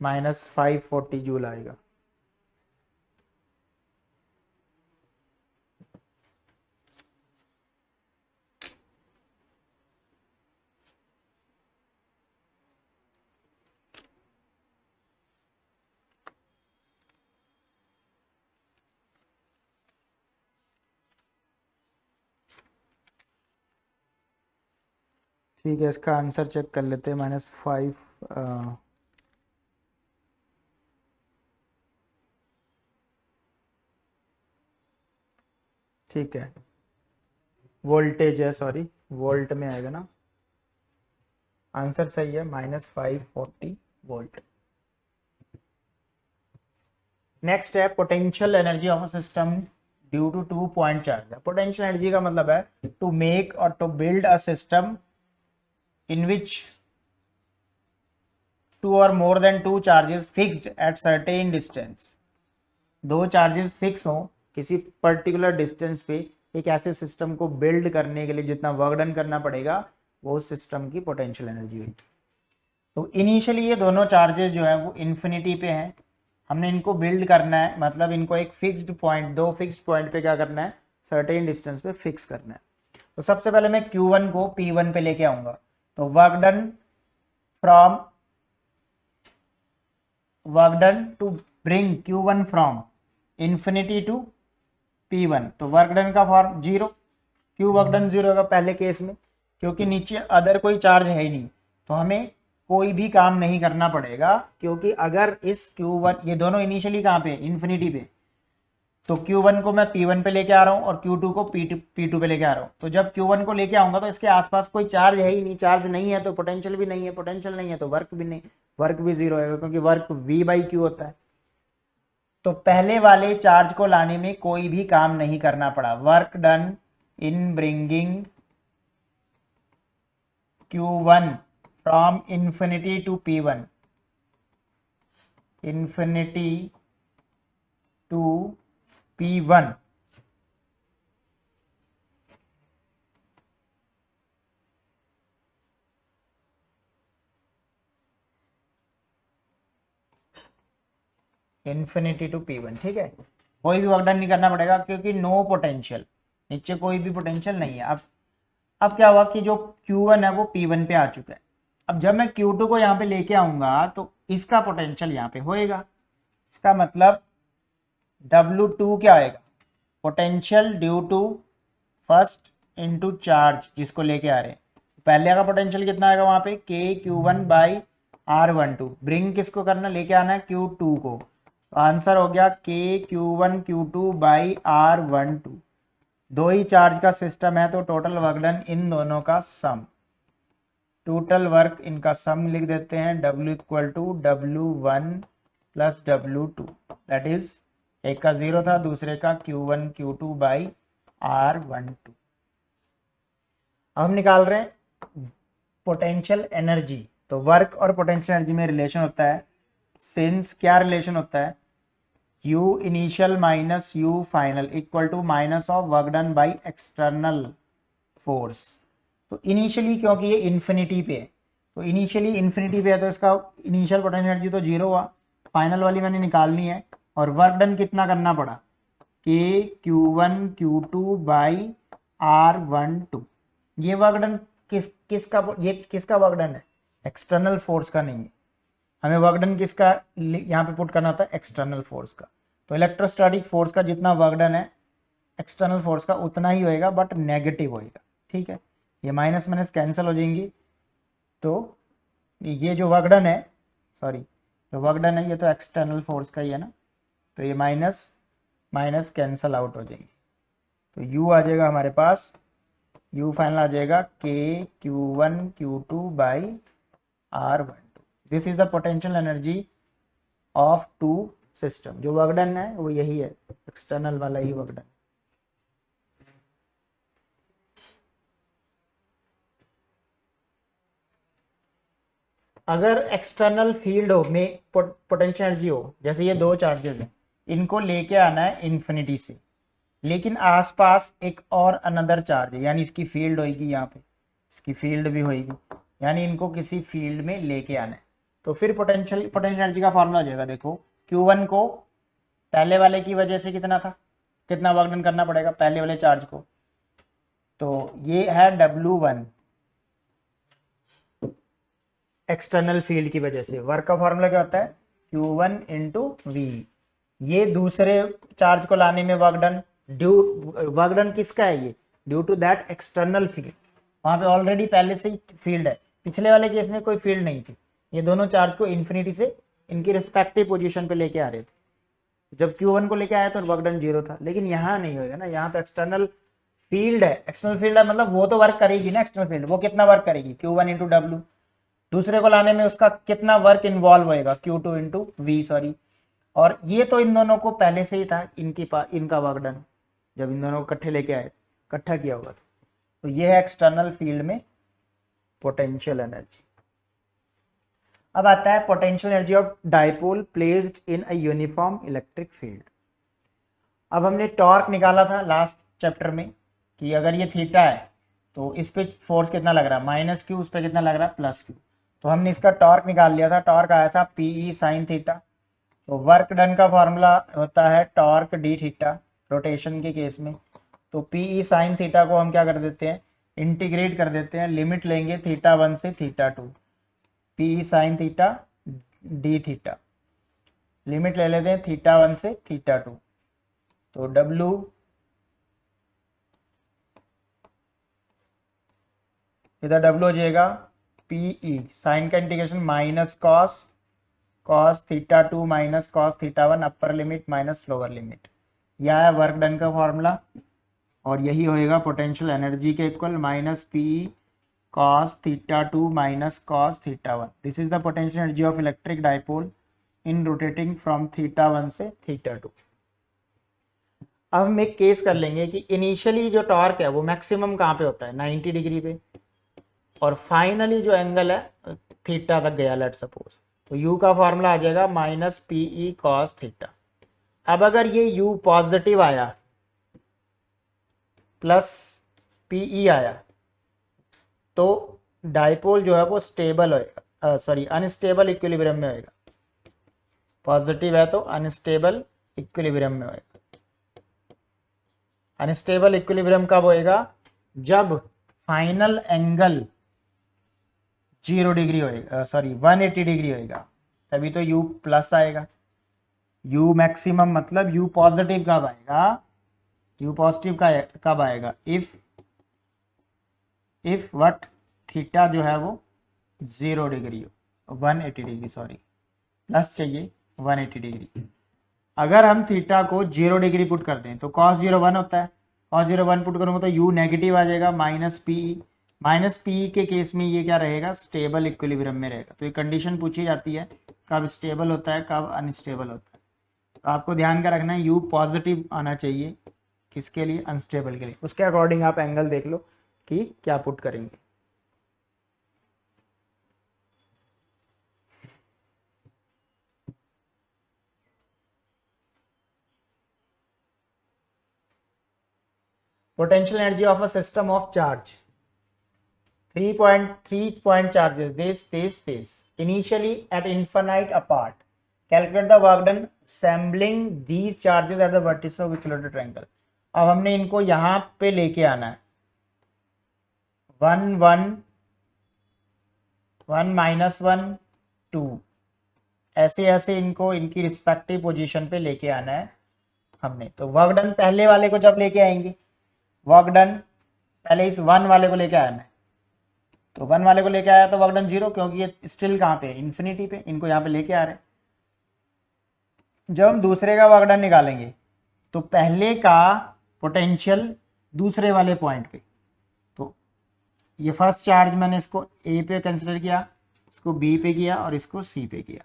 -540 जूल आएगा। ठीक है, इसका आंसर चेक कर लेते हैं। -5 ठीक है, वोल्टेज है, सॉरी वोल्ट में आएगा ना, आंसर सही है -540 वोल्ट। नेक्स्ट है potential energy of a system due to 2 point charge. Potential energy का मतलब है टू मेक और to build a system in which 2 or more than 2 charges fixed at certain distance। दो चार्जेस फिक्स हों किसी particular distance पे, एक ऐसे सिस्टम को बिल्ड करने के लिए जितना वर्क डन करना पड़ेगा वो सिस्टम की पोटेंशियल एनर्जी होगी। तो इनिशियली ये दोनों चार्जेस जो है वो इन्फिनिटी पे हैं, हमने इनको बिल्ड करना है, मतलब इनको एक फिक्स्ड पॉइंट, दो फिक्स्ड पॉइंट पे क्या करना है, सर्टेन डिस्टेंस पे फिक्स करना है। तो सबसे पहले मैं Q1 को P1 पे लेके आऊंगा, तो work done to bring Q1 from infinity to P1, तो वर्क डन का फॉर्म 0, क्यों वर्क डन 0 होगा पहले केस में, क्योंकि नीचे अदर कोई चार्ज है ही नहीं, तो हमें कोई भी काम नहीं करना पड़ेगा, क्योंकि अगर इस Q1, ये दोनों इनिशियली कहाँ पे, इन्फिनिटी पे, तो Q1 को मैं P1 पे लेके आ रहा हूँ और Q2 को P2 पे लेके आ रहा हूँ। तो जब Q1 को लेके आऊंगा तो इसके आसपास कोई चार्ज है ही नहीं, चार्ज नहीं है तो पोटेंशियल भी नहीं है, पोटेंशियल नहीं है तो वर्क भी नहीं, वर्क भी 0 है, क्योंकि वर्क V/Q होता है। तो पहले वाले चार्ज को लाने में कोई भी काम नहीं करना पड़ा, work done in bringing Q1 from infinity to P1, infinity to P1, infinity to P1, ठीक है, कोई भी वर्क डन नहीं करना पड़ेगा क्योंकि नो पोटेंशियल, नीचे कोई भी पोटेंशियल नहीं है। अब क्या हुआ कि जो Q1 है वो P1 पे आ चुका है। अब जब मैं Q2 को यहाँ पे लेके आऊंगा तो इसका पोटेंशियल यहाँ पे होएगा, इसका मतलब W2 क्या आएगा, potential due to first into charge जिसको लेके आ रहे हैं। पहले का पोटेंशियल कितना आएगा वहां पे, KQ1/R12, ब्रिंग किसको करना, लेके आना है Q2 को, तो आंसर हो गया KQ1Q2/R12। दो ही चार्ज का सिस्टम है तो टोटल वर्क डन इन दोनों का सम, टोटल वर्क इनका सम लिख देते हैं, W = W1 + W2, that is एक का 0 था, दूसरे का Q1Q2/R12। अब हम निकाल रहे हैं पोटेंशियल एनर्जी, तो वर्क और पोटेंशियल एनर्जी में रिलेशन होता है, सिंस क्या रिलेशन होता है, U initial minus U final equal to minus of work done by external force. तो इनिशियली क्योंकि ये इन्फिनिटी पे है, तो इनिशियली इन्फिनिटी पे है तो इसका इनिशियल पोटेंशियल एनर्जी तो 0 हुआ, फाइनल वाली मैंने निकालनी है, और वर्क डन कितना करना पड़ा, KQ1Q2/R12। ये वर्क डन किसका वर्क डन है, एक्सटर्नल फोर्स का नहीं है, हमें वर्क डन किसका यहाँ पे पुट करना होता है, एक्सटर्नल फोर्स का। तो इलेक्ट्रोस्टैटिक फोर्स का जितना वर्क डन है एक्सटर्नल फोर्स का उतना ही होएगा, बट नेगेटिव होएगा, ठीक है। ये माइनस माइनस कैंसिल हो जाएंगी, तो ये जो वर्क डन है, सॉरी जो वर्क डन है ये तो एक्सटर्नल फोर्स का ही है ना, तो ये माइनस माइनस कैंसल आउट हो जाएंगे। तो u आ जाएगा हमारे पास, u फाइनल आ जाएगा k q1 q2 by r12। This is the potential energy of two system. जो वर्क डन है वो यही है, एक्सटर्नल वाला ही वर्क डन। अगर एक्सटर्नल फील्ड हो में पोटेंशियल एनर्जी हो, जैसे ये दो चार्जेस हैं, इनको लेके आना है इन्फिनिटी से, लेकिन आसपास एक और अनदर चार्ज है, यानी इसकी फील्ड होगी, यहाँ पे इसकी फील्ड भी होगी, यानी इनको किसी फील्ड में लेके आना है। तो फिर पोटेंशियल एनर्जी का फॉर्मूला हो जाएगा, देखो Q1 को पहले वाले की वजह से कितना था, कितना वर्क डन करना पड़ेगा पहले वाले चार्ज को, तो ये है W1 एक्सटर्नल फील्ड की वजह से। वर्क का फॉर्मूला क्या होता है, Q1 इंटू वी। ये दूसरे चार्ज को लाने में वर्क डन, वर्क डन किसका है, ये due to that external field. वहां पे ऑलरेडी पहले से ही फील्ड है, पिछले वाले केस में कोई फील्ड नहीं थी। ये दोनों चार्ज को इन्फिनिटी से इनकी रिस्पेक्टिव पोजीशन पे लेके आ रहे थे। जब Q1 को लेके आया तो वर्क डन 0 था, लेकिन यहाँ नहीं होगा ना, यहाँ तो एक्सटर्नल फील्ड है। एक्सटर्नल फील्ड है मतलब वो तो वर्क करेगी ना, एक्सटर्नल फील्ड वो कितना वर्क करेगी, Q1 इंटू डब्ल्यू। दूसरे को लाने में उसका कितना वर्क इन्वॉल्व होएगा, Q2 इंटू वी, सॉरी। और ये तो इन दोनों को पहले से ही था, इनका वर्क डन, जब इन दोनों को इकट्ठे लेके आए, इकट्ठा किया होगा। तो ये है एक्सटर्नल फील्ड में पोटेंशियल एनर्जी। अब आता है potential energy of dipole placed in a uniform electric field. अब हमने टॉर्क निकाला था लास्ट चैप्टर में कि अगर ये थीटा है तो इस पे फोर्स कितना लग रहा है, माइनस क्यू, उस पर कितना लग रहा है, प्लस क्यू। तो हमने इसका टॉर्क निकाल लिया था, टॉर्क आया था पीई साइन थीटा। तो वर्क डन का फॉर्मूला होता है टॉर्क डी थीटा रोटेशन के केस में। तो पीई साइन थीटा को हम क्या कर देते हैं, इंटीग्रेट कर देते हैं, लिमिट लेंगे थीटा 1 से theta 2, PE sine theta d theta, limit ले लेते हैं थीटा 1 से थीटा 2। तो डब्ल्यू इधर डब्ल्यू हो जाएगा पीई साइन का integration minus cos theta 2 minus cos theta 1 upper limit minus lower limit. यह है वर्क डन का फॉर्मूला, और यही होएगा पोटेंशियल एनर्जी के equal, minus PE cos theta 2 minus cos theta 1। This is the potential energy of electric dipole in rotating from theta 1 से theta 2। अब हम एक केस कर लेंगे कि इनिशियली जो टॉर्क है वो मैक्सिमम कहाँ पे होता है, 90 डिग्री पे, और फाइनली जो एंगल है थीटा तक गया, लेट सपोज। तो u का फॉर्मूला आ जाएगा माइनस पीई कॉस थीटा। अब अगर ये u पॉजिटिव आया प्लस पीई आया तो डाइपोल जो है वो स्टेबल होएगा, सॉरी अनस्टेबल इक्विलिब्रियम में होएगा। पॉजिटिव है तो अनस्टेबल इक्विलिब्रियम में होएगा। अनस्टेबल इक्विलिब्रियम कब होएगा, जब फाइनल एंगल 0 डिग्री होएगा, सॉरी 180 डिग्री होएगा, तभी तो u प्लस आएगा। u मैक्सिमम मतलब u पॉजिटिव कब आएगा, u पॉजिटिव का कब आएगा, इफ व्हाट थीटा जो है वो 0 डिग्री हो, 180 डिग्री, सॉरी प्लस चाहिए 180 डिग्री। अगर हम थीटा को 0 डिग्री पुट कर दें तो cos 0 1 होता है, cos 0 1 पुट करूँगा तो u नेगेटिव आ जाएगा, माइनस पी के केस में ये क्या रहेगा, स्टेबल इक्विलिब्रियम में रहेगा। तो ये कंडीशन पूछी जाती है कब स्टेबल होता है कब अनस्टेबल होता है। तो आपको ध्यान का रखना है u पॉजिटिव आना चाहिए, किसके लिए, अनस्टेबल के लिए। उसके अकॉर्डिंग आप एंगल देख लो कि क्या पुट करेंगे। Potential energy of a system of charge, 3 point charges, this initially at infinite apart. Calculate the work done assembling these charges at the vertices of equilateral triangle. अब हमने इनको यहाँ पे लेके आना है, 1 1 1 माइनस 1 2, ऐसे ऐसे इनको इनकी रिस्पेक्टिव पोजीशन पे लेके आना है हमने। तो वर्क डन पहले वाले को जब लेके आएंगे, वर्क डन पहले इस 1 वाले को लेके आया मैं, तो 1 वाले को लेके आया तो वर्क डन 0, क्योंकि ये स्टिल कहाँ पे, इन्फिनिटी पे, इनको यहाँ पे लेके आ रहे हैं। जब हम दूसरे का वर्क डन निकालेंगे तो पहले का पोटेंशियल दूसरे वाले पॉइंट पे, तो ये फर्स्ट चार्ज मैंने इसको ए पे कंसिडर किया, इसको बी पे किया और इसको सी पे किया।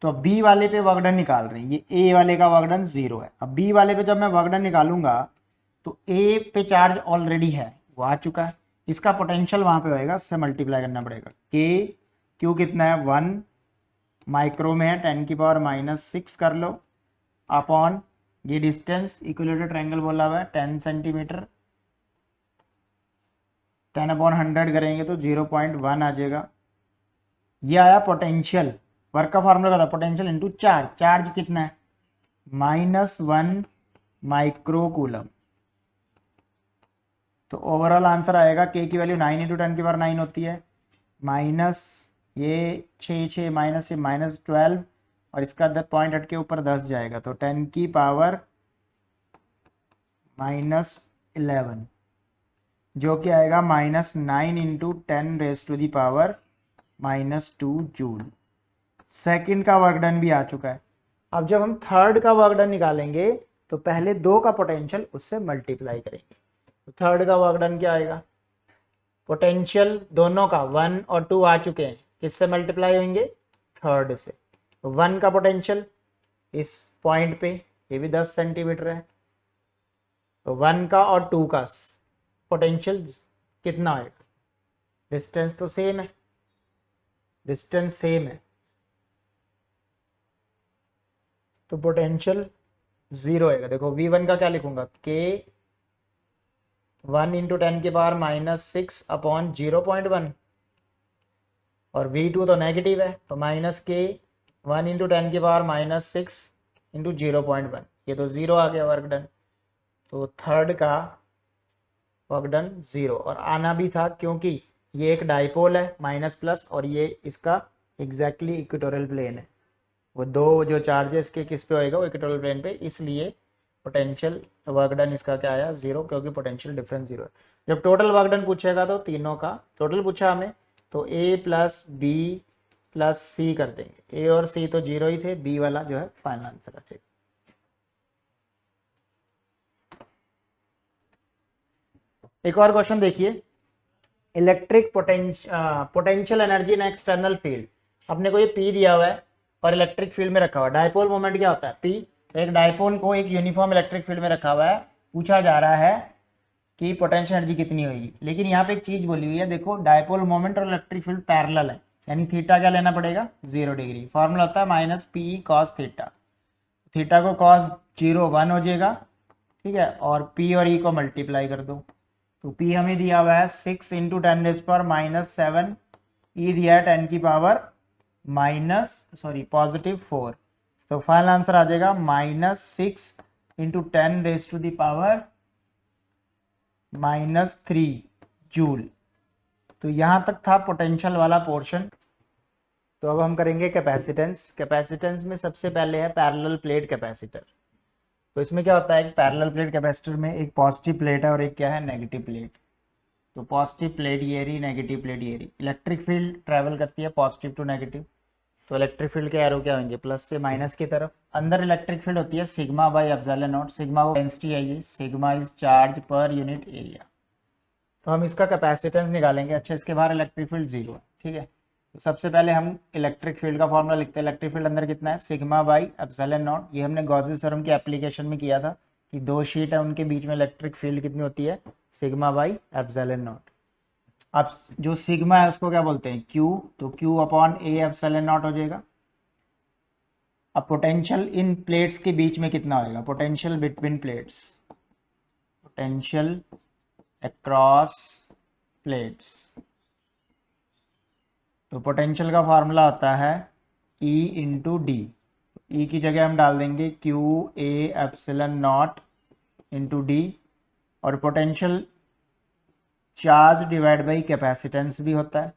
तो अब बी वाले पे वर्क डन निकाल रहे हैं, ये ए वाले का वर्क डन 0 है। अब बी वाले पे जब मैं वर्क डन निकालूंगा तो ए पे चार्ज ऑलरेडी है, वो आ चुका है, इसका पोटेंशियल वहां पे होएगा, उससे मल्टीप्लाई करना पड़ेगा। के क्यू कितना है 1 माइक्रो में है, 10⁻⁻6 कर लो, अपॉन ये डिस्टेंस इक्विलेटरल ट्रायंगल बोला हुआ है 10 सेंटीमीटर, 10/100 करेंगे तो 0.1 आ जाएगा। ये आया पोटेंशियल। वर्क का फॉर्मूला क्या था, पोटेंशियल इंटू चार्ज, चार्ज कितना है -1 माइक्रो कूलम। तो ओवरऑल आंसर आएगा के की वैल्यू 9 × 10⁻9 होती है, माइनस ये 6 माइनस ये -12 और इसका पॉइंट हट के ऊपर 10 जाएगा, तो 10⁻11 जो कि आएगा -9 × 10⁻2 जूल। सेकंड का वर्क डन भी आ चुका है। अब जब हम थर्ड का वर्क डन निकालेंगे तो पहले 2 का पोटेंशियल उससे मल्टीप्लाई करेंगे। तो थर्ड का वर्क डन क्या आएगा, पोटेंशियल दोनों का 1 और 2 आ चुके हैं, किससे मल्टीप्लाई होंगे, थर्ड से। तो 1 का पोटेंशियल इस पॉइंट पे, ये भी 10 सेंटीमीटर है, तो 1 का और 2 का पोटेंशियल कितना आएगा, डिस्टेंस तो सेम है, डिस्टेंस सेम है, तो पोटेंशियल 0 आएगा। देखो V1 का क्या लिखूंगा, के 1 × 10⁻6 अपॉन 0.1 और V2 तो नेगेटिव है, तो माइनस के 1 × 10⁻6 × 0.1, ये तो 0 आ गया वर्क डन। तो थर्ड का वर्क डन 0, और आना भी था क्योंकि ये एक डाइपोल है माइनस प्लस और ये इसका एग्जैक्टली इक्वेटोरियल प्लेन है, वो दो जो चार्जेस के किस पे होएगा, वो इक्वेटोरियल प्लेन पे, इसलिए पोटेंशियल वर्क डन इसका क्या आया 0, क्योंकि पोटेंशियल डिफरेंस 0 है। जब टोटल वर्क डन पूछेगा तो तीनों का टोटल पूछा हमें, तो A + B + C कर देंगे, A और C तो 0 ही थे, B वाला जो है फाइनल आंसर आ जाएगा। एक और क्वेश्चन देखिए, electric potential energy in external field. अपने को ये P दिया हुआ है और इलेक्ट्रिक फील्ड में रखा हुआ है। डायपोल मोमेंट क्या होता है, P। तो एक डायपोल को एक यूनिफॉर्म इलेक्ट्रिक फील्ड में रखा हुआ है, पूछा जा रहा है कि पोटेंशियल एनर्जी कितनी होगी। लेकिन यहाँ पे एक चीज बोली हुई है, देखो डायपोल मोमेंट और इलेक्ट्रिक फील्ड पैरेलल है, यानी थीटा क्या लेना पड़ेगा 0 डिग्री। फॉर्मूला होता है -PE cos थीटा, थीटा को cos 0 1 हो जाएगा, ठीक है, और P और E को मल्टीप्लाई कर दो। तो P हमें दिया हुआ है 6 × 10⁻7, E दिया है 10⁻4, तो फाइनल आंसर आ जाएगा -6 × 10⁻³ जूल। तो यहां तक था पोटेंशियल वाला पोर्शन। तो अब हम करेंगे कैपेसिटेंस। कैपेसिटेंस में सबसे पहले है पैरेलल प्लेट कैपेसिटर। तो इसमें क्या होता है, एक पैरेलल प्लेट कैपेसिटर में एक पॉजिटिव प्लेट है और एक क्या है, नेगेटिव प्लेट। तो पॉजिटिव प्लेट ये रही, नेगेटिव प्लेट ये रही। इलेक्ट्रिक फील्ड ट्रैवल करती है पॉजिटिव टू नेगेटिव, तो इलेक्ट्रिक फील्ड के एरो क्या होंगे, प्लस से माइनस की तरफ। अंदर इलेक्ट्रिक फील्ड होती है σ/ε0, सिग्मा वो डेंसिटी है, ये sigma is charge per unit area. तो हम इसका कैपेसिटेंस निकालेंगे। अच्छा, इसके बाहर इलेक्ट्रिक फील्ड 0 है, ठीक है। तो सबसे पहले हम इलेक्ट्रिक फील्ड का फॉर्मूला लिखते हैं। इलेक्ट्रिक फील्ड अंदर कितना है, σ/ε0। ये हमने गॉसेस थ्योरम की एप्लीकेशन में किया था कि दो शीट है, उनके बीच में इलेक्ट्रिक फील्ड कितनी होती है, σ/ε0। अब जो सिग्मा है उसको क्या बोलते हैं, Q, तो Q/A∈0 हो जाएगा। अब पोटेंशियल इन प्लेट्स के बीच में कितना होएगा, potential between plates, potential across plates. तो पोटेंशियल का फॉर्मूला होता है E × D। E की जगह हम डाल देंगे QA∈0 × D, और potential charge divide by capacitance भी होता है,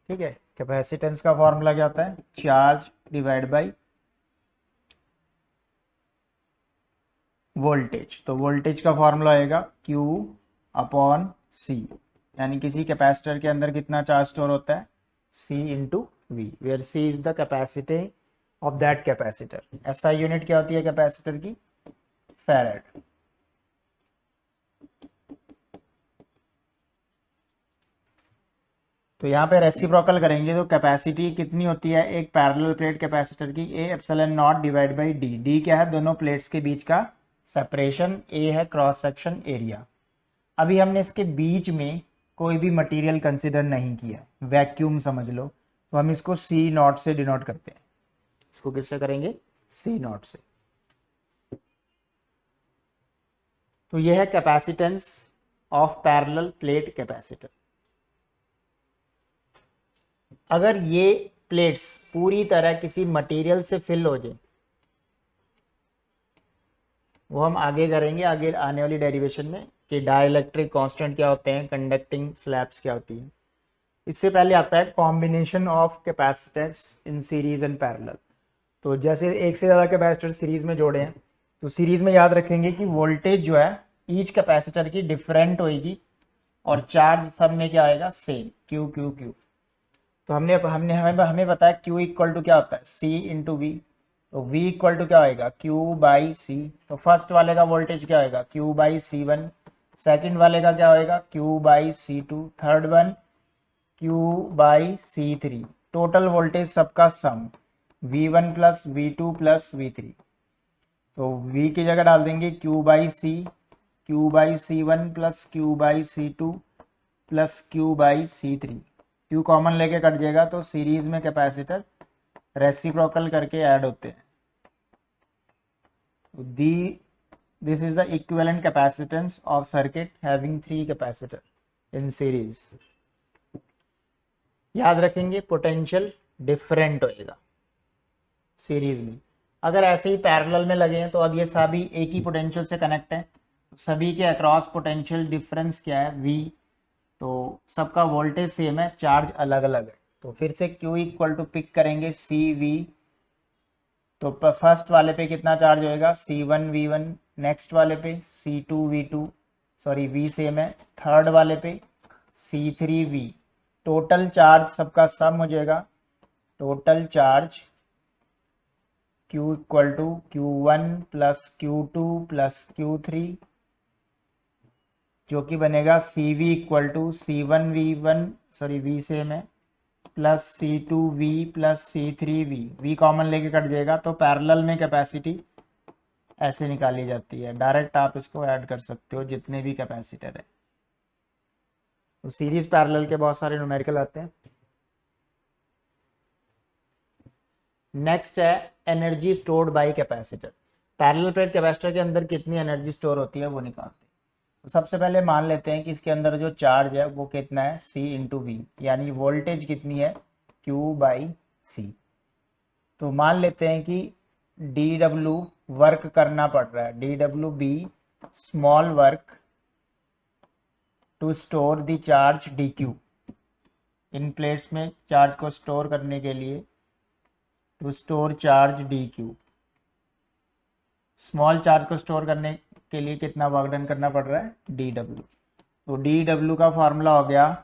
ठीक है। कैपेसिटेंस का फॉर्मूला क्या होता है, चार्ज डिवाइड बाई वोल्टेज। तो वोल्टेज का फॉर्मूला आएगा Q/C। यानी किसी कैपेसिटर के अंदर कितना चार्ज स्टोर होता है, C into V, where C is the capacity of that capacitor. SI unit क्या होती है कैपेसिटर की, फैराड। तो यहाँ पे रेसिप्रोकल करेंगे तो कैपेसिटी कितनी होती है एक पैरेलल प्लेट कैपेसिटर की, ए epsilon not divide by D. D क्या है, दोनों प्लेट्स के बीच का सेपरेशन, ए है क्रॉस सेक्शन एरिया। अभी हमने इसके बीच में कोई भी मटेरियल कंसिडर नहीं किया, वैक्यूम समझ लो, तो हम इसको सी नॉट से डिनोट करते हैं। इसको किससे करेंगे, सी नॉट से। तो यह है capacitance of parallel plate capacitor. अगर ये प्लेट्स पूरी तरह किसी मटेरियल से फिल हो जाए, वो हम आगे करेंगे, आगे आने वाली डेरिवेशन में, कि डाइलेक्ट्रिक कांस्टेंट क्या होते हैं, कंडक्टिंग स्लैब्स क्या होती हैं। इससे पहले आता है combination of capacitance in series and parallel. तो जैसे एक से ज़्यादा कैपेसिटर सीरीज में जोड़े हैं, तो सीरीज में याद रखेंगे कि वोल्टेज जो है ईच कैपेसिटर की डिफरेंट होएगी और चार्ज सब में क्या आएगा, सेम, क्यू क्यू क्यू। तो हमें पता है Q इक्वल टू क्या होता है, C इंटू वी। तो V इक्वल टू क्या होएगा, Q बाई सी। तो फर्स्ट वाले का वोल्टेज क्या होएगा, Q बाई C1। सेकेंड वाले का क्या होएगा, Q by C2। Third one Q by C3। Total voltage सबका सम V1 plus V2 plus V3। तो V की जगह डाल देंगे Q by C, Q by C1 plus Q by C2 plus Q by C3। Q common लेके cut जाएगा, तो series में कैपेसिटर रेसिप्रोकल करके ऐड होते हैं। This is the equivalent capacitance of circuit having 3 capacitor in series. याद रखेंगे potential different होएगा सीरीज में। अगर ऐसे ही पैरेलल में लगे हैं तो अब ये सभी एक ही पोटेंशियल से कनेक्ट है, सभी के अक्रॉस पोटेंशियल डिफरेंस क्या है, V। तो सबका वोल्टेज सेम है, चार्ज अलग अलग है। तो फिर से Q इक्वल टू पिक करेंगे CV। तो फर्स्ट वाले पे कितना चार्ज होएगा, C1 V1। नेक्स्ट वाले पे C2 V2, sorry V same है। थर्ड वाले पे C3 V। टोटल चार्ज सबका सम हो जाएगा, total charge Q equal to Q1 plus Q2 plus Q3, जो कि बनेगा CV equal to C1 V1, sorry V same है, plus C2 V plus C3 V। V common लेके cut जाएगा, तो पैरेलल में कैपेसिटी ऐसे निकाली जाती है। डायरेक्ट आप इसको ऐड कर सकते हो जितने भी कैपेसिटर है। तो सीरीज पैरेलल के बहुत सारे न्यूमेरिकल आते हैं। नेक्स्ट है energy stored bye capacitor. Parallel plate capacitor के अंदर कितनी एनर्जी स्टोर होती है वो निकालते हैं। तो सबसे पहले मान लेते हैं कि इसके अंदर जो चार्ज है वो कितना है, C इंटू वी, यानी वोल्टेज कितनी है, Q बाई सी। तो मान लेते हैं कि DW वर्क करना पड़ रहा है, DWB small work to store the charge DQ। इन प्लेट्स में चार्ज को स्टोर करने के लिए, to store charge DQ, small charge को स्टोर करने के लिए कितना वर्क डन करना पड़ रहा है, DW। तो DW का फॉर्मूला हो गया,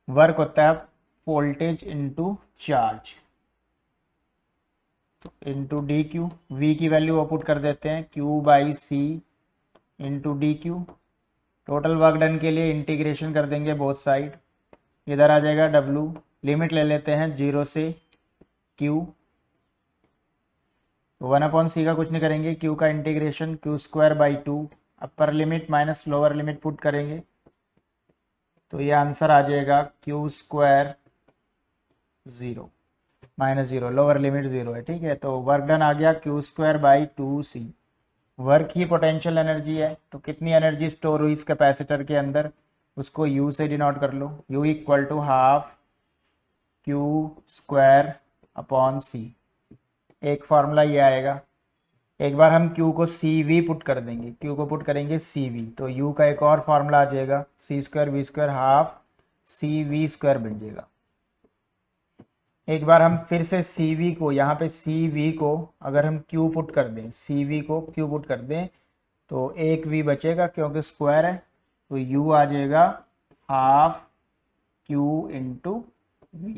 वर्क होता है voltage into charge into DQ। V की वैल्यू पुट कर देते हैं, Q by C into DQ। Total work done के लिए इंटीग्रेशन कर देंगे बोथ साइड, इधर आ जाएगा W। लिमिट ले लेते हैं 0 से Q। तो 1/c का कुछ नहीं करेंगे, Q का integration Q square by 2। Upper limit minus lower limit put करेंगे, तो ये आंसर आ जाएगा Q square 0 minus 0, lower limit 0 है, ठीक है। तो वर्क डन आ गया Q square by 2C। Work he potential energy है, तो कितनी एनर्जी स्टोर हुई इस कैपेसिटर के अंदर, उसको U से डिनोट कर लो। U equal to half Q square upon C। एक फार्मूला ये आएगा। एक बार हम Q को CV पुट कर देंगे, Q को पुट करेंगे CV, तो U का एक और फार्मूला आ जाएगा, C square V square half CV square बन जाएगा। एक बार हम फिर से CV को, यहाँ पे CV को अगर हम Q पुट कर दें, CV को Q पुट कर दें, तो एक V बचेगा क्योंकि स्क्वायर है, तो U आ जाएगा हाफ Q इंटू वी।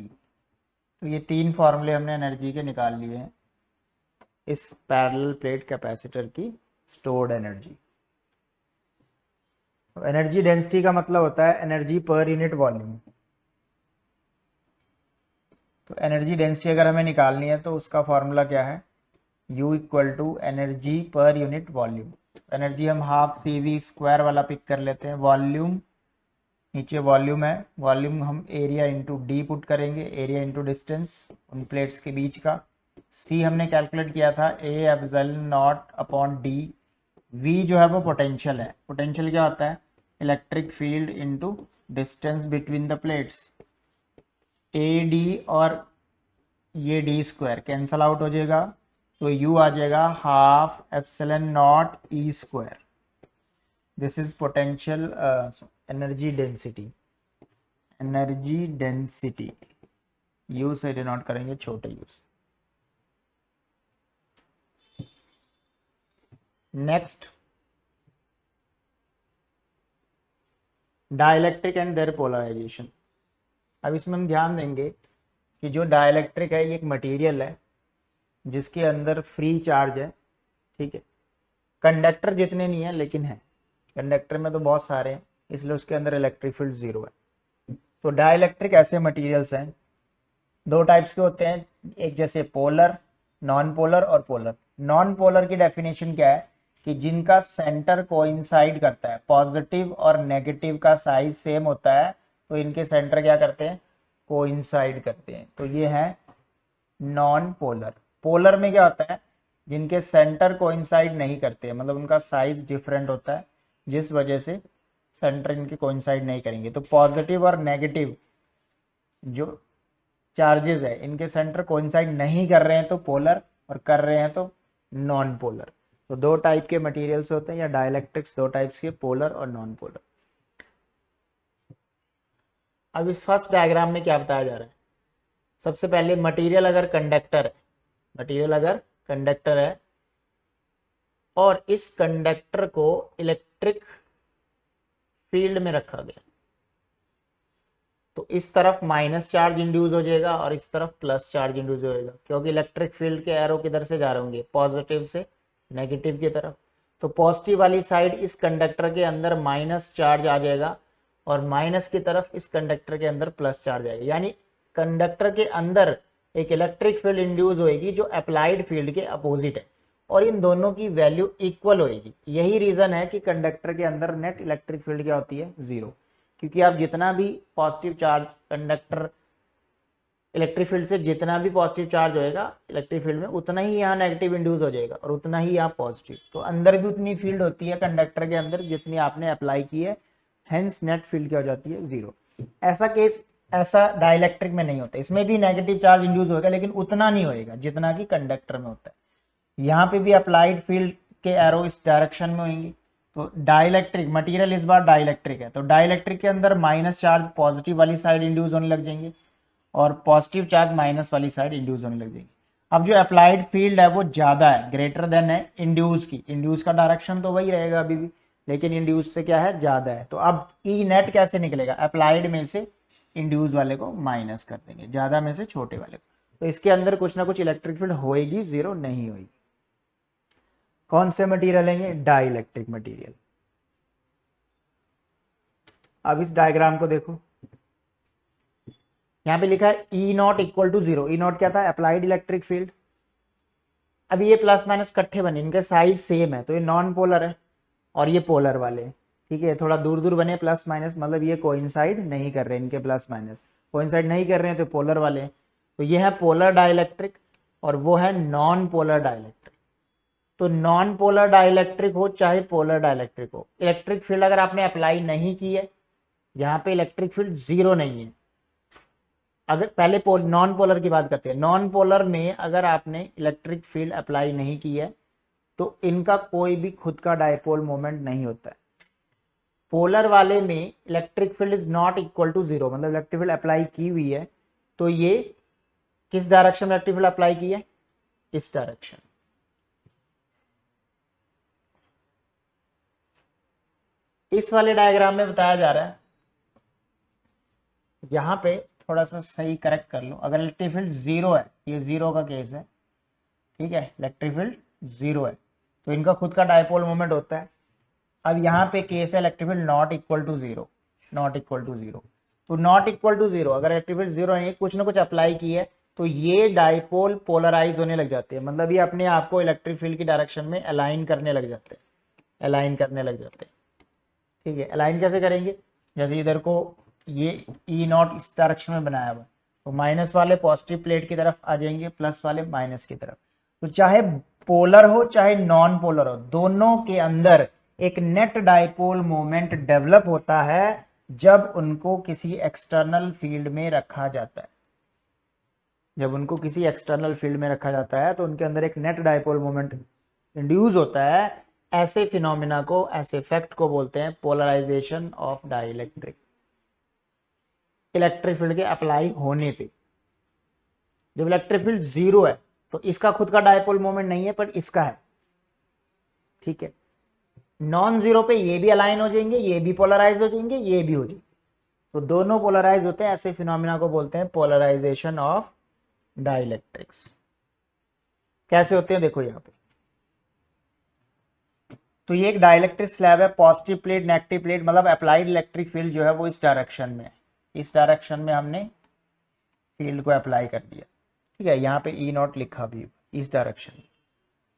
तो ये तीन फॉर्मूले हमने एनर्जी के निकाल लिए हैं इस पैरेलल प्लेट कैपेसिटर की स्टोर्ड एनर्जी। तो एनर्जी डेंसिटी का मतलब होता है एनर्जी पर यूनिट वॉल्यूम। तो एनर्जी डेंसिटी अगर हमें निकालनी है तो उसका फॉर्मूला क्या है, U equal to energy per unit volume. Energy हम हाफ सी वी स्क्वायर वाला पिक कर लेते हैं, वॉल्यूम नीचे वॉल्यूम है, वॉल्यूम हम एरिया इंटू डी पुट करेंगे, एरिया इंटू डिस्टेंस उन प्लेट्स के बीच का। सी हमने कैलकुलेट किया था A epsilon not upon d. V जो है वो पोटेंशियल है, पोटेंशियल क्या होता है, electric field into distance between the plates. A d और ये डी स्क्वायर कैंसल आउट हो जाएगा, तो यू आ जाएगा half epsilon not E square. This is potential energy density, energy density U से डिनोट करेंगे छोटे यू से। Next dielectric and their polarization. अब इसमें हम ध्यान देंगे कि जो डाइलेक्ट्रिक है ये एक मटेरियल है जिसके अंदर फ्री चार्ज है, ठीक है। कंडक्टर जितने नहीं है लेकिन है, कंडक्टर में तो बहुत सारे हैं इसलिए उसके अंदर इलेक्ट्रिक फील्ड जीरो है। तो डाइलेक्ट्रिक ऐसे मटेरियल्स हैं, दो टाइप्स के होते हैं, एक जैसे पोलर, नॉन पोलर और पोलर। नॉन पोलर की डेफिनेशन क्या है कि जिनका सेंटर कोइंसाइड करता है, पॉजिटिव और नेगेटिव का साइज सेम होता है तो इनके सेंटर क्या करते हैं, कोइंसाइड करते हैं, तो ये है नॉन पोलर। पोलर में क्या होता है, जिनके सेंटर कोइंसाइड नहीं करते, मतलब उनका साइज डिफरेंट होता है जिस वजह से सेंटर इनके कोइंसाइड नहीं करेंगे। तो पॉजिटिव और नेगेटिव जो चार्जेस है इनके सेंटर कोइंसाइड नहीं कर रहे हैं तो पोलर, और कर रहे हैं तो नॉन पोलर। तो दो टाइप के मटेरियल्स होते हैं या डाइलेक्ट्रिक्स, दो टाइप्स के, पोलर और नॉन पोलर। अब इस फर्स्ट डायग्राम में क्या बताया जा रहा है, सबसे पहले मटेरियल अगर कंडक्टर है, मटेरियल अगर कंडक्टर है और इस कंडक्टर को इलेक्ट्रिक फील्ड में रखा गया तो इस तरफ माइनस चार्ज इंड्यूस हो जाएगा और इस तरफ प्लस चार्ज इंड्यूस हो जाएगा, क्योंकि इलेक्ट्रिक फील्ड के एरो किधर से जा रहे होंगे, पॉजिटिव से नेगेटिव की तरफ। तो पॉजिटिव वाली साइड इस कंडक्टर के अंदर माइनस चार्ज आ जाएगा और माइनस की तरफ इस कंडक्टर के अंदर प्लस चार्ज आएगा, यानी कंडक्टर के अंदर एक इलेक्ट्रिक फील्ड इंड्यूस होएगी जो अप्लाइड फील्ड के अपोजिट है और इन दोनों की वैल्यू इक्वल होएगी। यही रीजन है कि कंडक्टर के अंदर नेट इलेक्ट्रिक फील्ड क्या होती है, जीरो, क्योंकि आप जितना भी positive charge conductor electric field से जितना भी पॉजिटिव चार्ज होएगा इलेक्ट्रिक फील्ड में उतना ही यहाँ नेगेटिव इंड्यूस हो जाएगा और उतना ही यहाँ पॉजिटिव। तो अंदर भी उतनी फील्ड होती है कंडक्टर के अंदर जितनी आपने अप्लाई की है, हेंस नेट फील्ड क्या हो जाती है, जीरो। ऐसा केस ऐसा डाइलेक्ट्रिक में नहीं होता, इसमें भी नेगेटिव चार्ज इंड्यूस होगा लेकिन उतना नहीं होएगा जितना कि कंडक्टर में होता है। यहाँ पे भी अप्लाइड फील्ड के एरो इस डायरेक्शन में होंगी। तो डाइलेक्ट्रिक मटेरियल इस बार डाइलेक्ट्रिक है, तो डाइलेक्ट्रिक के अंदर माइनस चार्ज पॉजिटिव वाली साइड इंड्यूस होने लग जाएंगे और पॉजिटिव चार्ज माइनस वाली साइड इंड्यूस होने लग जाएगी। अब जो अप्लाइड फील्ड है वो ज्यादा है, ग्रेटर देन है इंड्यूस की, इंड्यूस का डायरेक्शन तो वही रहेगा अभी भी लेकिन इंड्यूस से क्या है, ज्यादा है। तो अब ई नेट कैसे निकलेगा, अप्लाइड में से इंड्यूस वाले को माइनस कर देंगे, ज्यादा में से छोटे वाले को, तो इसके अंदर कुछ ना कुछ इलेक्ट्रिक फील्ड होएगी, जीरो नहीं होगी। कौन से मटेरियल लेंगे, डाइलेक्ट्रिक मटेरियल। अब इस डायग्राम को देखो, यहां पे लिखा है E not equal to zero. E not क्या था, अप्लाइड इलेक्ट्रिक फील्ड। अब ये प्लस माइनस इकट्ठे बने, इनके साइज सेम है तो ये नॉन पोलर है और ये पोलर वाले, ठीक है, थोड़ा दूर दूर बने प्लस माइनस, मतलब ये कोइंसाइड नहीं कर रहे, इनके प्लस माइनस कोइंसाइड नहीं कर रहे हैं तो पोलर वाले। तो ये है पोलर डाइलेक्ट्रिक और वो है नॉन पोलर डाइलेक्ट्रिक। तो नॉन पोलर डाइलेक्ट्रिक हो चाहे पोलर डाइलेक्ट्रिक हो, इलेक्ट्रिक फील्ड अगर आपने अप्लाई नहीं की है, यहाँ पे इलेक्ट्रिक फील्ड जीरो नहीं है। अगर पहले नॉन पोलर की बात करते हैं, नॉन पोलर में अगर आपने इलेक्ट्रिक फील्ड अप्लाई नहीं की है तो इनका कोई भी खुद का डायपोल मोमेंट नहीं होता है। पोलर वाले में electric field is not equal to zero, मतलब इलेक्ट्रिक फील्ड अप्लाई की हुई है तो ये किस डायरेक्शन में इलेक्ट्रिक फील्ड अप्लाई की है, इस डायरेक्शन। इस वाले डायग्राम में बताया जा रहा है, यहाँ पे थोड़ा सा सही करेक्ट कर लो, अगर इलेक्ट्रिक फील्ड जीरो है, ये जीरो का केस है, ठीक है, इलेक्ट्रिक फील्ड जीरो है तो इनका खुद का डायपोल मोमेंट होता है। अब यहाँ पे केस है electric field not equal to zero, not equal to zero, तो नॉट इक्वल टू जीरो अगर इलेक्ट्रिक फील्ड जीरो नहीं, कुछ ना कुछ अप्लाई की है तो ये डायपोल पोलराइज होने लग जाते हैं, मतलब ये अपने आप को इलेक्ट्रिक फील्ड की डायरेक्शन में अलाइन करने लग जाते हैं, अलाइन करने लग जाते हैं। ठीक है, अलाइन कैसे करेंगे, जैसे इधर को ये ई नॉट इस डायरेक्शन में बनाया हुआ, तो माइनस वाले पॉजिटिव प्लेट की तरफ आ जाएंगे, प्लस वाले माइनस की तरफ। तो चाहे पोलर हो चाहे नॉन पोलर हो, दोनों के अंदर एक नेट डाइपोल मोमेंट डेवलप होता है जब उनको किसी एक्सटर्नल फील्ड में रखा जाता है। जब उनको किसी एक्सटर्नल फील्ड में रखा जाता है तो उनके अंदर एक नेट डाइपोल मोमेंट इंड्यूस होता है। ऐसे फिनोमिना को, ऐसे इफेक्ट को बोलते हैं polarization of dielectric. Electric field के अप्लाई होने पे जब इलेक्ट्रिक फील्ड जीरो है तो इसका खुद का डाइपोल मोमेंट नहीं है, पर इसका है, ठीक है। नॉन जीरो पे ये भी अलाइन हो जाएंगे, ये भी पोलराइज हो जाएंगे, ये भी हो जाएंगे, तो दोनों पोलराइज होते हैं। ऐसे फिनोमिना को बोलते हैं पोलराइजेशन ऑफ डाइलेक्ट्रिक्स। कैसे होते हैं देखो यहाँ पे, तो ये एक डाइलेक्ट्रिक स्लैब है, पॉजिटिव प्लेट नेगेटिव प्लेट, मतलब अप्लाइड इलेक्ट्रिक फील्ड जो है वो इस डायरेक्शन में है, इस डायरेक्शन में हमने फील्ड को अप्लाई कर दिया, ठीक है। यहाँ पे ई नॉट लिखा भी इस डायरेक्शन में।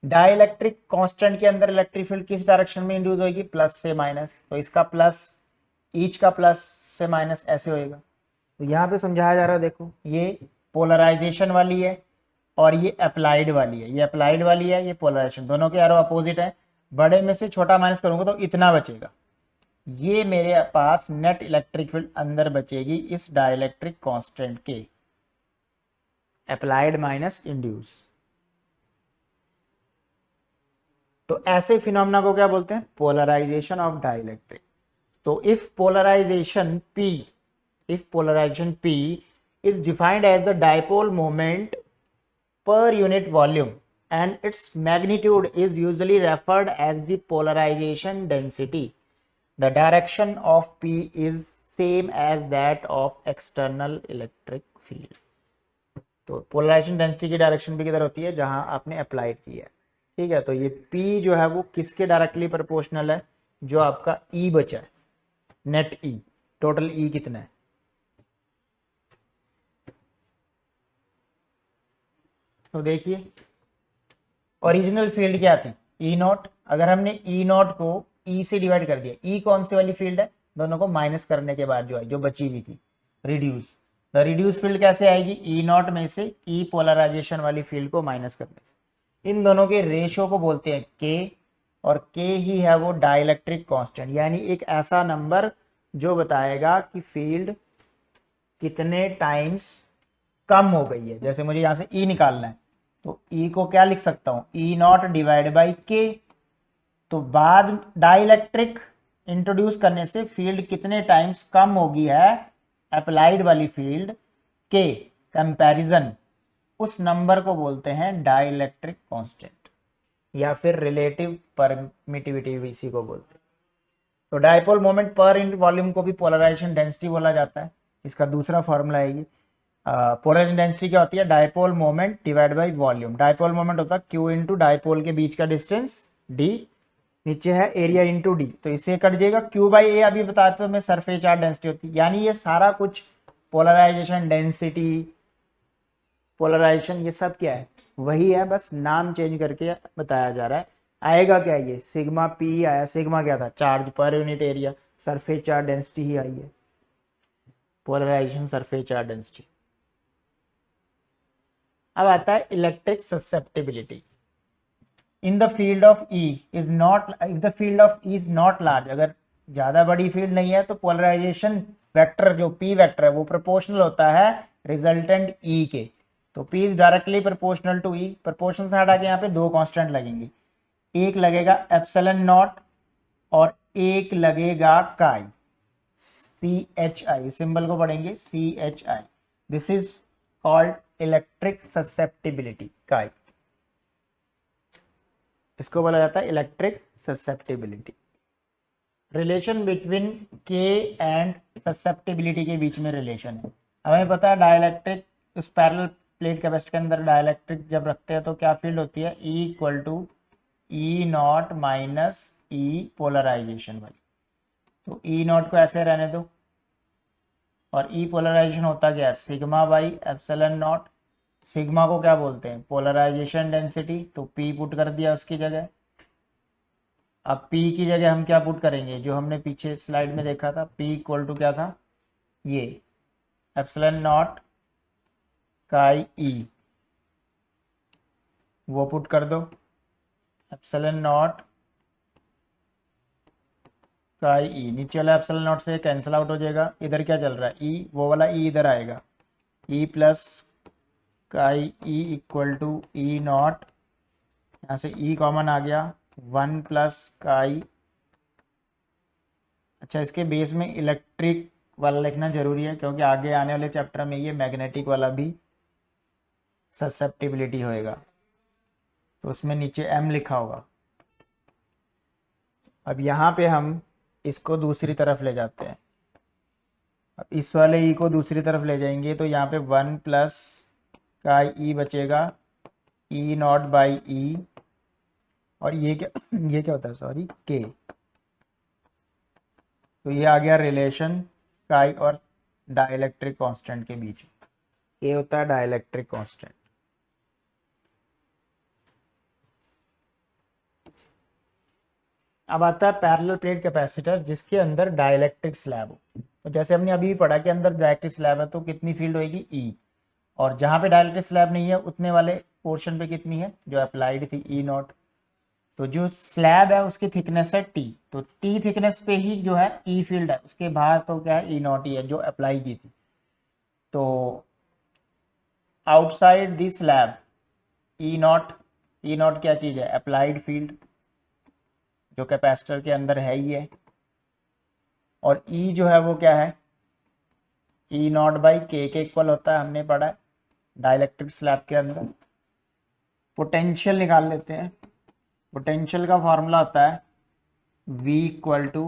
डाइलेक्ट्रिक कांस्टेंट के अंदर इलेक्ट्रिक फील्ड किस डायरेक्शन में इंड्यूस होगी, प्लस से माइनस, तो इसका प्लस, ईच का प्लस से माइनस ऐसे होएगा। तो यहाँ पे समझाया जा रहा है, देखो ये पोलराइजेशन वाली है और ये अप्लाइड वाली है, ये अप्लाइड वाली है, ये पोलराइजेशन, दोनों के एरो अपोजिट है। बड़े में से छोटा माइनस करूंगा तो इतना बचेगा, ये मेरे पास नेट इलेक्ट्रिक फील्ड अंदर बचेगी इस डाइलेक्ट्रिक कांस्टेंट के, अप्लाइड माइनस इंड्यूस। तो ऐसे फिनोमेना को क्या बोलते हैं, पोलराइजेशन ऑफ डाइलेक्ट्रिक। तो if polarization P is defined as the dipole moment per unit volume and its magnitude is usually referred as the polarization density. The direction of P is same as that of external electric field. तो polarisation density की direction भी किधर होती है, जहां आपने applied की है, ठीक है। तो ये P जो है वो किसके डायरेक्टली प्रोपोर्शनल है, जो आपका E बचा है, नेट E, टोटल E कितना है, तो देखिए ओरिजिनल फील्ड क्या थी, ई नॉट। अगर हमने ई नॉट को ई से डिवाइड कर दिया, ई कौन सी वाली फील्ड है, दोनों को माइनस करने के बाद जो है, जो बची हुई थी, रिड्यूस। द रिड्यूस फील्ड कैसे आएगी, ई नॉट में से ई पोलराइजेशन वाली फील्ड को माइनस करने से। इन दोनों के रेशियो को बोलते हैं के, और के ही है वो डाइलेक्ट्रिक कांस्टेंट, यानी एक ऐसा नंबर जो बताएगा कि फील्ड कितने टाइम्स कम हो गई है। जैसे मुझे यहां से ई निकालना है तो ई को क्या लिख सकता हूं, ई नॉट डिवाइड बाई के। तो बाद डाइलेक्ट्रिक इंट्रोड्यूस करने से फील्ड कितने टाइम्स कम होगी है, अप्लाइड वाली फील्ड के कंपैरिजन, उस नंबर को बोलते हैं डाइलेक्ट्रिक कांस्टेंट या फिर रिलेटिव परमिटिविटी भी इसी को बोलते हैं। तो डाइपोल मोमेंट पर यूनिट वॉल्यूम को भी पोलराइजेशन डेंसिटी बोला जाता है। इसका दूसरा फॉर्मूला है ये, पोलराइजेशन डेंसिटी क्या होती है, dipole moment divide by volume. Dipole moment होता है क्यू इंटू डाइपोल के बीच का डिस्टेंस डी, नीचे है एरिया इंटू डी, तो इससे कट जाएगा। क्यू बाई ए अभी बताते मैं सरफेस चार्ज डेंसिटी होती है, यानी ये सारा कुछ पोलराइजेशन डेंसिटी, पोलराइजेशन, ये सब क्या है, वही है, बस नाम चेंज करके बताया जा रहा है। आएगा क्या, ये सिग्मा पी आया, सिग्मा क्या था, charge per unit area, surface charge density ही आई है, पोलराइजेशन सरफेस चार्ज डेंसिटी। अब आता है electric susceptibility. In the field of E is not, if the field of E is not large, अगर ज्यादा बड़ी फील्ड नहीं है तो पोलराइजेशन वेक्टर जो पी वेक्टर है वो प्रोपोर्शनल होता है रिजल्टेंट ई के। तो P is directly proportional to E. Proportional से हटा के यहाँ पे दो कांस्टेंट लगेंगे, एक लगेगा एप्सिलॉन नॉट और एक लगेगा काई, सी एच आई, सिंबल को पढ़ेंगे C H I. This is called electric susceptibility, chi, इसको बोला जाता है electric susceptibility. Relation between K and susceptibility के बीच में रिलेशन है। हमें पता है डाइलेक्ट्रिक, उस पैरेलल प्लेट कैपेसिटर के अंदर डाइलेक्ट्रिक जब रखते हैं तो क्या फील्ड होती है, E equal to E not minus E polarization वाली। तो ई नॉट को ऐसे रहने दो, और ई पोलराइजेशन होता क्या है, sigma by epsilon not. Sigma को क्या बोलते हैं, पोलराइजेशन डेंसिटी, तो पी पुट कर दिया उसकी जगह। अब P की जगह हम क्या पुट करेंगे, जो हमने पीछे स्लाइड में देखा था, P इक्वल टू क्या था, ये एप्सिलॉन नॉट काई ई, वो पुट कर दो। एप्सिलॉन नॉट काई ई, नीचे वाला एप्सिलॉन नॉट से कैंसिल आउट हो जाएगा। इधर क्या चल रहा है, ई, वो वाला ई इधर आएगा, E plus chi E equal to E not, यहाँ से ई कॉमन आ गया, 1 प्लस काई। अच्छा, इसके बेस में इलेक्ट्रिक वाला लिखना जरूरी है, क्योंकि आगे आने वाले चैप्टर में ये मैग्नेटिक वाला भी ससेप्टिबिलिटी होएगा, तो उसमें नीचे M लिखा होगा। अब यहाँ पे हम इसको दूसरी तरफ ले जाते हैं। अब इस वाले ई को दूसरी तरफ ले जाएंगे तो यहाँ पे 1 प्लस का ई बचेगा, ई नॉट बाई ई, और ये क्या ये क्या होता है, सॉरी, के। तो ये आ गया रिलेशन काई और डाइलेक्ट्रिक कांस्टेंट के बीच। ये होता है डाइलेक्ट्रिक कांस्टेंट। अब आता है पैरेलल प्लेट कैपेसिटर जिसके अंदर डाइलेक्ट्रिक स्लैब हो। तो जैसे हमने अभी भी पढ़ा कि अंदर डाइलेक्ट्रिक स्लैब है तो कितनी फील्ड होगी, ई, और जहां पे डाइलेक्ट्रिक स्लैब नहीं है उतने वाले पोर्शन पे कितनी है, जो अप्लाइड थी, ई नॉट। तो जो स्लैब है उसकी थिकनेस है टी, तो टी थिकनेस पे ही जो है ई फील्ड है, उसके बाहर तो क्या है, ई नॉट ही है जो अप्लाई की थी। तो outside the slab E not, E not क्या चीज है, अप्लाइड फील्ड, जो कैपेसिटर के अंदर है ही है। और ई जो है वो क्या है, ई नॉट बाई के इक्वल होता है, हमने पढ़ा है डाइलेक्ट्रिक स्लैब के अंदर। पोटेंशियल निकाल लेते हैं। पोटेंशियल का फॉर्मूला होता है V equal to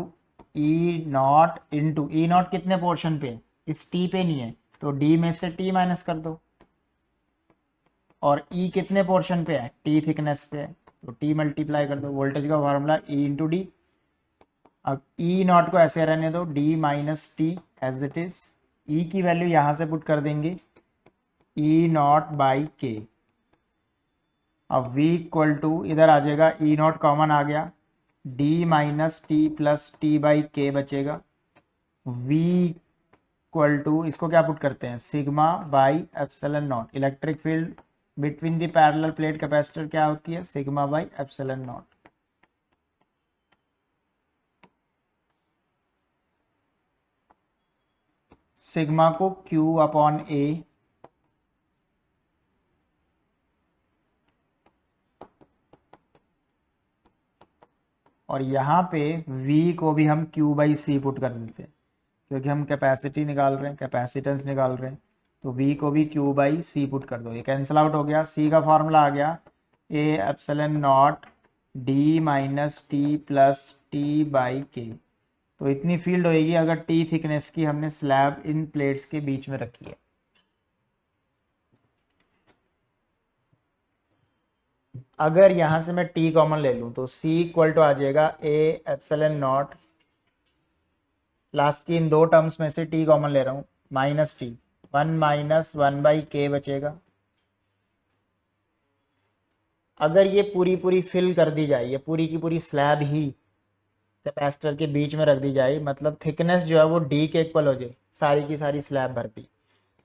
E not into, E not कितने पोर्शन पे, इस टी पे नहीं है, तो डी में से टी माइनस कर दो, और ई कितने पोर्शन पे है, टी थिकनेस पे है, तो टी मल्टीप्लाई कर दो। वोल्टेज का फॉर्मूला ई इंटू डी। अब ई नॉट को ऐसे रहने दो, D minus T as it is. E की वैल्यू यहां से पुट कर देंगे, ई नॉट बाई के। अब V इक्वल टू इधर आ जाएगा, ई नॉट कॉमन आ गया, D minus T plus T by के बचेगा। V इक्वल टू, इसको क्या पुट करते हैं, sigma by epsilon not. Electric field between the parallel plate capacitor क्या होती है, sigma by epsilon not. Sigma को Q अपॉन A, और यहाँ पे V को भी हम Q बाई सी पुट कर देते हैं, क्योंकि हम कैपेसिटी निकाल रहे हैं, कैपेसिटेंस निकाल रहे हैं, तो V को भी Q बाई सी पुट कर दो। ये कैंसिल आउट हो गया, C का फॉर्मूला आ गया, A epsilon not d minus T plus T by के। तो इतनी फील्ड होएगी अगर टी थिकनेस की हमने स्लैब इन प्लेट्स के बीच में रखी है। अगर यहां से मैं टी कॉमन ले लूं तो C इक्वल टू आ जाएगा A एप्सिलॉन नॉट, लास्ट की इन दो टर्म्स में से टी कॉमन ले रहा हूं, माइनस टी, 1 माइनस 1 बाई के बचेगा। अगर ये पूरी पूरी फिल कर दी जाए, ये पूरी की पूरी स्लैब ही कैपेसिटर के बीच में रख दी जाए, मतलब थिकनेस जो है वो डी के इक्वल हो जाए, सारी की सारी स्लैब भरती,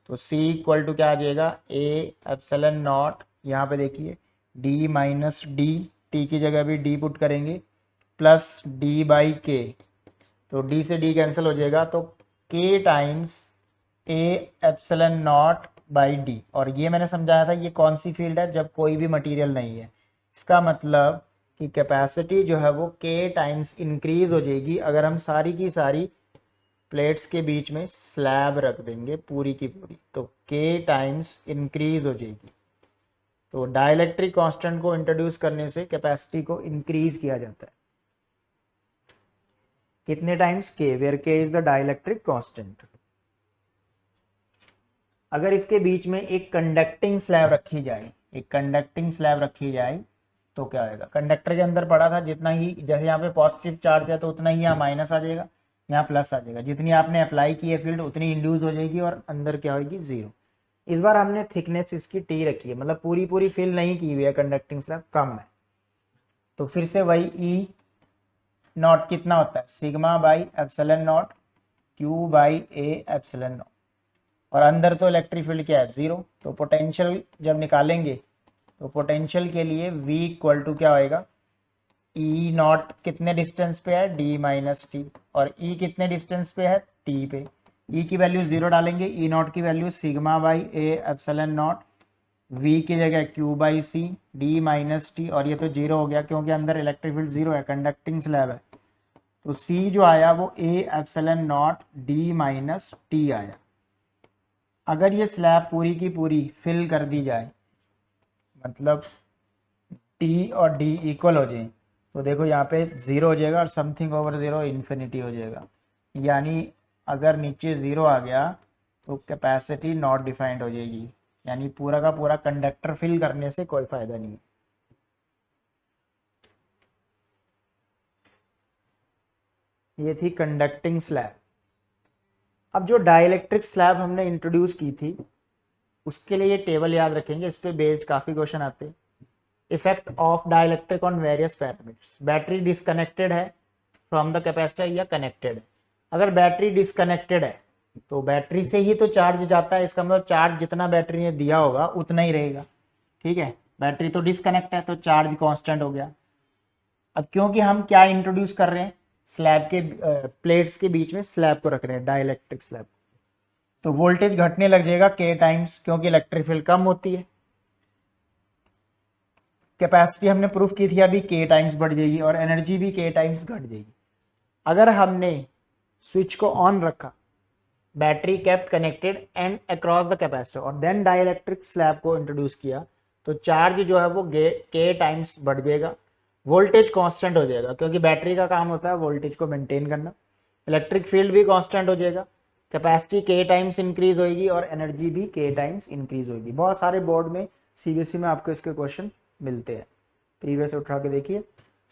तो C इक्वल टू क्या आ जाएगा, A एप्सिलॉन नॉट, यहाँ पे देखिए D माइनस डी, टी की जगह भी D पुट करेंगे, प्लस D बाई के, तो D से D कैंसिल हो जाएगा, तो K times A epsilon naught by D. और ये मैंने समझाया था ये कौन सी फील्ड है, जब कोई भी मटेरियल नहीं है। इसका मतलब कि कैपेसिटी जो है वो K टाइम्स इंक्रीज हो जाएगी अगर हम सारी की सारी प्लेट्स के बीच में स्लैब रख देंगे पूरी की पूरी, तो K टाइम्स इंक्रीज हो जाएगी। तो डाइलेक्ट्रिक कांस्टेंट को इंट्रोड्यूस करने से कैपेसिटी को इंक्रीज किया जाता है। कितने टाइम्स के, वेयर के इज द डाइलेक्ट्रिक कांस्टेंट। अगर इसके बीच में एक कंडक्टिंग स्लैब रखी जाए, एक कंडक्टिंग स्लैब रखी जाए तो क्या होगा, कंडक्टर के अंदर पड़ा था जितना ही, जैसे यहाँ पे पॉजिटिव चार्ज है तो उतना ही यहाँ माइनस आ जाएगा, यहाँ प्लस आ जाएगा, जितनी आपने अप्लाई की है फील्ड उतनी इंड्यूस हो जाएगी और अंदर क्या होगी, जीरो। इस बार हमने थिकनेस इसकी टी रखी है, मतलब पूरी पूरी फिल नहीं की हुई है, कंडक्टिंग स्लैब कम है, तो फिर से वही ई नॉट कितना होता है, sigma by epsilon not Q by A epsilon not, और अंदर तो इलेक्ट्रिक फील्ड क्या है, जीरो। तो पोटेंशियल जब निकालेंगे तो पोटेंशियल के लिए V इक्वल टू क्या होएगा, ई नॉट कितने डिस्टेंस पे है, डी माइनस टी, और ई कितने डिस्टेंस पे है, टी पे। ई की वैल्यू जीरो डालेंगे, ई नॉट की value sigma by A epsilon not, V की जगह Q by C, d minus t, और ये तो जीरो हो गया क्योंकि अंदर इलेक्ट्रिक फील्ड जीरो है, कंडक्टिंग स्लैब है, तो C जो आया वो A epsilon not d minus t आया। अगर ये स्लैब पूरी की पूरी फिल कर दी जाए, मतलब टी और डी इक्वल हो जाए, तो देखो यहाँ पे जीरो हो जाएगा और समथिंग ओवर जीरो इन्फिनिटी हो जाएगा, यानी अगर नीचे जीरो आ गया तो कैपेसिटी नॉट डिफाइंड हो जाएगी, यानी पूरा का पूरा कंडक्टर फिल करने से कोई फायदा नहीं है। ये थी कंडक्टिंग स्लैब। अब जो डाइलेक्ट्रिक स्लैब हमने इंट्रोड्यूस की थी उसके लिए ये टेबल याद रखेंगे, इस पे बेस्ड काफी क्वेश्चन आते हैं। Effect of dielectric on various parameters, battery disconnected है फ्रॉम द कैपेसिटर या कनेक्टेड है। अगर बैटरी डिस्कनेक्टेड है तो बैटरी से ही तो चार्ज जाता है, इसका मतलब चार्ज जितना बैटरी ने दिया होगा उतना ही रहेगा, ठीक है। बैटरी तो डिस्कनेक्ट है तो चार्ज कांस्टेंट हो गया। अब क्योंकि हम क्या इंट्रोड्यूस कर रहे हैं, स्लैब के प्लेट्स के बीच में स्लैब को रख रहे हैं, डाइलेक्ट्रिक स्लैब, तो वोल्टेज घटने लग जाएगा के टाइम्स, क्योंकि इलेक्ट्रिक फील्ड कम होती है। कैपेसिटी हमने प्रूफ की थी अभी, के टाइम्स बढ़ जाएगी और एनर्जी भी के टाइम्स घट जाएगी। अगर हमने स्विच को ऑन रखा, battery kept connected and across the capacitor, और देन डाइलेक्ट्रिक स्लैब को इंट्रोड्यूस किया, तो चार्ज जो है वो के टाइम्स बढ़ जाएगा, वोल्टेज कांस्टेंट हो जाएगा, क्योंकि बैटरी का काम होता है वोल्टेज को मेंटेन करना। इलेक्ट्रिक फील्ड भी कांस्टेंट हो जाएगा, कैपेसिटी के टाइम्स इंक्रीज होगी और एनर्जी भी के टाइम्स इंक्रीज होगी। बहुत सारे बोर्ड में सीबीएसई में आपको इसके क्वेश्चन मिलते हैं, प्रीवियस उठा के देखिए,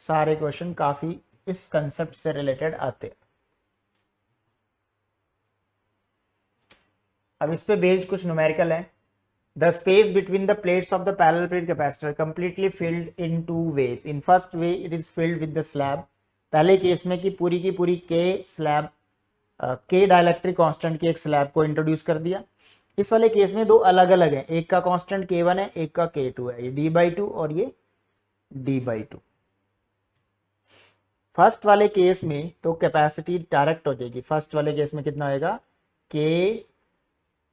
सारे क्वेश्चन काफी इस कंसेप्ट से रिलेटेड आते हैं। अब इस पे बेस्ड कुछ न्यूमेरिकल है। The space between the plates of the parallel plate capacitor completely filled in two ways. In first way it is filled with the slab, पहले केस में कि पूरी की पूरी के स्लैब के डाइलेक्ट्रिक कांस्टेंट की एक स्लैब को इंट्रोड्यूस कर दिया। इस वाले केस में दो अलग अलग है, एक का कांस्टेंट k1 है, एक का k2 है, ये d/2 और ये d/2। फर्स्ट वाले केस में तो कैपेसिटी डायरेक्ट हो जाएगी, फर्स्ट वाले केस में कितना होएगा, k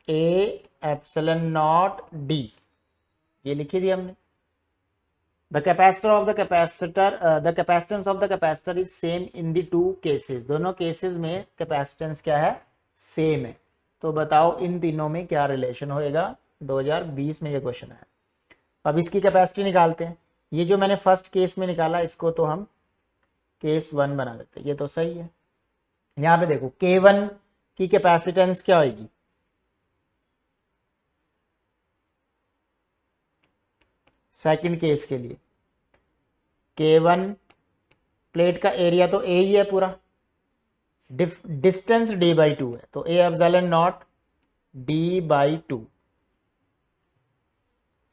a epsilon not d, ये लिखी थी हमने। The capacitor of the capacitor, the capacitance of the capacitor is same in the two cases, दोनों केसेस में कैपेसिटेंस क्या है, सेम है। तो बताओ इन तीनों में क्या रिलेशन होएगा, 2020 में ये क्वेश्चन है। अब इसकी कैपेसिटी निकालते हैं। ये जो मैंने फर्स्ट केस में निकाला इसको तो हम केस 1 बना देते हैं, ये तो सही है। यहाँ पे देखो K1 की कैपेसिटेंस क्या होगी, सेकंड केस के लिए K1 प्लेट का एरिया तो A ही है पूरा, डिस्टेंस d/2 है, तो A एप्सिलॉन नॉट d/2,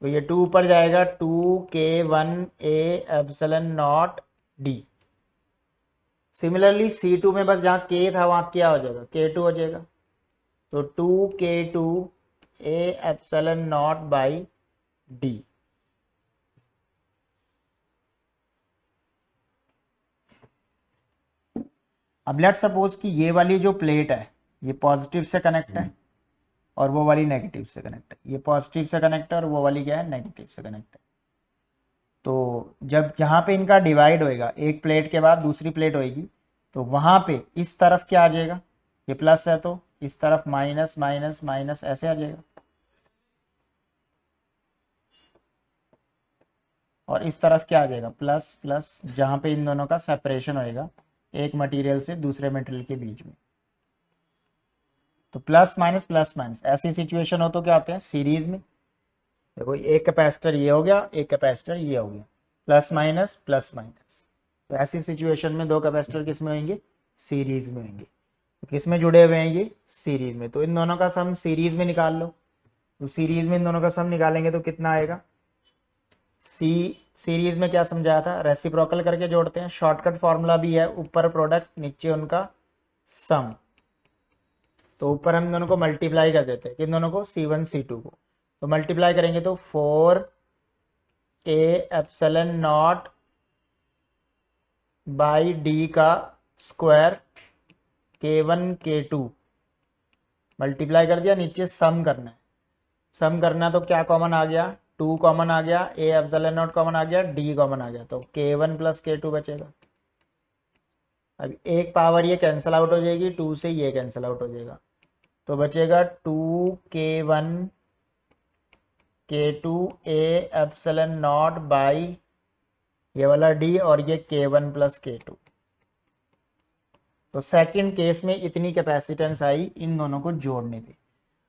तो ये 2 ऊपर जाएगा, 2K1 A epsilon not d। Similarly C2 में बस जहां K था वहां क्या हो जाएगा, K2 हो जाएगा, तो 2K2 A epsilon naught by d। अब लेट सपोज कि ये वाली जो प्लेट है ये पॉजिटिव से कनेक्ट है और वो वाली नेगेटिव से कनेक्ट है, ये पॉजिटिव से कनेक्ट है और वो वाली क्या है, नेगेटिव से कनेक्ट है। तो जब जहाँ पे इनका डिवाइड होएगा, एक प्लेट के बाद दूसरी प्लेट होएगी, तो वहाँ पे इस तरफ क्या आ जाएगा, ये प्लस है तो इस तरफ माइनस माइनस माइनस ऐसे आ जाएगा, और इस तरफ क्या आ जाएगा, प्लस प्लस, जहाँ पे इन दोनों का सेपरेशन होएगा एक मटेरियल से दूसरे मटेरियल के बीच में। तो प्लस माइनस ऐसी सिचुएशन हो तो क्या होते हैं सीरीज में। देखो एक कैपेसिटर ये हो गया, एक कैपेसिटर ये हो गया, प्लस माइनस प्लस माइनस। तो ऐसी सिचुएशन में दो कैपेसिटर किस में होंगे, सीरीज में होंगे। तो किस में जुड़े हुए हैं ये, सीरीज में। तो इन दोनों का सम सीरीज में निकाल लो। तो सीरीज में इन दोनों का सम निकालेंगे तो कितना आएगा, सीरीज में क्या समझाया था, रेसिप्रोकल करके जोड़ते हैं। शॉर्टकट फॉर्मूला भी है, ऊपर प्रोडक्ट नीचे उनका सम। तो ऊपर हम दोनों को मल्टीप्लाई कर देते हैं, किन दोनों को, C1 C2 को। तो मल्टीप्लाई करेंगे तो 4A epsilon naught by D का स्क्वायर K1 K2 मल्टीप्लाई कर दिया, नीचे सम करना है। सम करना तो क्या कॉमन आ गया, 2 कॉमन आ गया, A एप्सिलॉन नॉट कॉमन आ गया, D कॉमन आ गया, तो K1 प्लस K2 बचेगा। अब एक पावर ये कैंसिल आउट हो जाएगी, 2 से ये कैंसिल आउट हो जाएगा, तो बचेगा 2K1 K2 A epsilon naught by ये वाला D और ये K1 प्लस K2। तो सेकंड केस में इतनी कैपेसिटेंस आई इन दोनों को जोड़ने पे।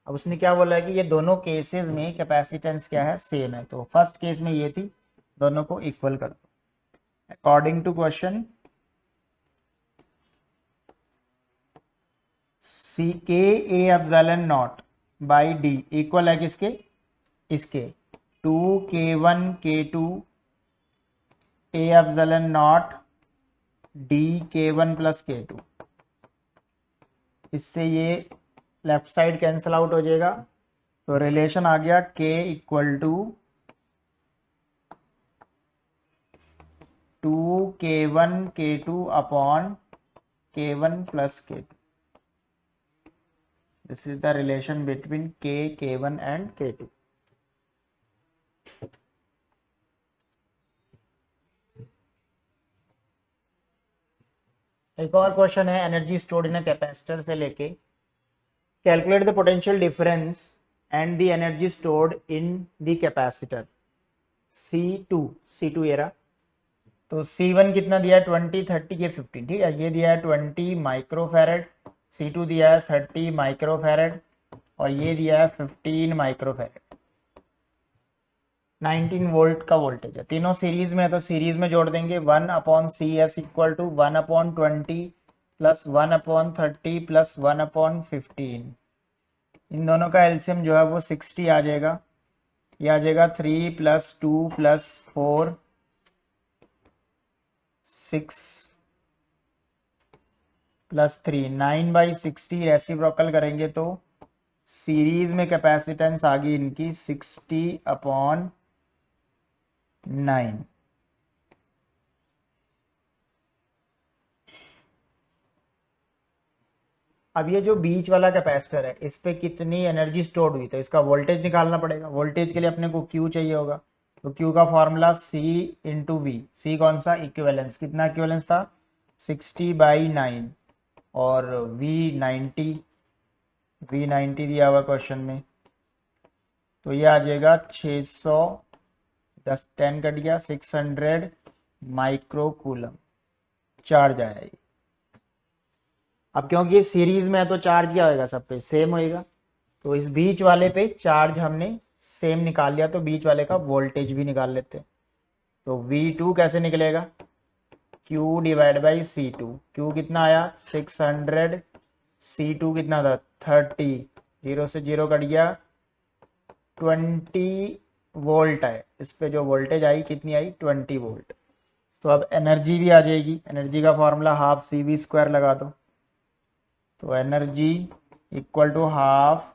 अब उसने क्या बोला है कि ये दोनों केसेस में कैपेसिटेंस क्या है, सेम है। तो फर्स्ट केस में ये थी, दोनों को इक्वल कर दो according to question. C K A epsilon naught by D equal है किसके, इसके 2K1 K2 A epsilon not D K1 plus K2। इससे ये लेफ्ट साइड कैंसिल आउट हो जाएगा, तो रिलेशन आ गया K equal to 2K1 K2 upon K1 plus K2। This is the relation between K, K1 and K2। एक और question है energy stored in a capacitor से लेके, calculate the potential difference and the energy stored in the capacitor C2 ये रहा। तो C1 कितना दिया है 20, 30 ये 15, ठीक है। ये दिया है 20 माइक्रोफैरड, C2 दिया है 30 माइक्रोफैरड और ये दिया है 15 माइक्रोफैरड। 19 वोल्ट का वोल्टेज है, तीनों सीरीज में है। तो सीरीज में जोड़ देंगे 1 upon C S equal to 1 upon 20 plus 1 upon 30 plus 1 upon 15। इन दोनों का एलसीएम जो है वो 60 आ जाएगा। ये आ जाएगा 3 प्लस 2 प्लस 4 6 प्लस 3 9/60। रेसिप्रोकल करेंगे तो सीरीज में कैपेसिटेंस आ गई इनकी 60 अपॉन 9। अब ये जो बीच वाला कैपेसिटर है इस पे कितनी एनर्जी स्टोर्ड हुई, तो इसका वोल्टेज निकालना पड़ेगा। वोल्टेज के लिए अपने को Q चाहिए होगा, तो Q का formula C into V. C कौन सा, इक्विवेलेंस। कितना इक्विवेलेंस था 60/9 और V90 दिया हुआ क्वेश्चन में। तो ये आ जाएगा 600, 10 कट गया 600 माइक्रो कूलम चार्ज आया ये। अब क्योंकि सीरीज में है तो चार्ज क्या होएगा, सब पे सेम होएगा। तो इस बीच वाले पे चार्ज हमने सेम निकाल लिया, तो बीच वाले का वोल्टेज भी निकाल लेते हैं। तो V2 कैसे निकलेगा, Q divide by C2। Q कितना आया 600, C2 कितना था 30, 0 से 0 कट गया 20 वोल्ट है। इस पे जो वोल्टेज आई कितनी आई 20 वोल्ट। तो अब एनर्जी भी आ जाएगी, एनर्जी का फॉर्मूला हाफ CV² लगा दो। तो energy equal to half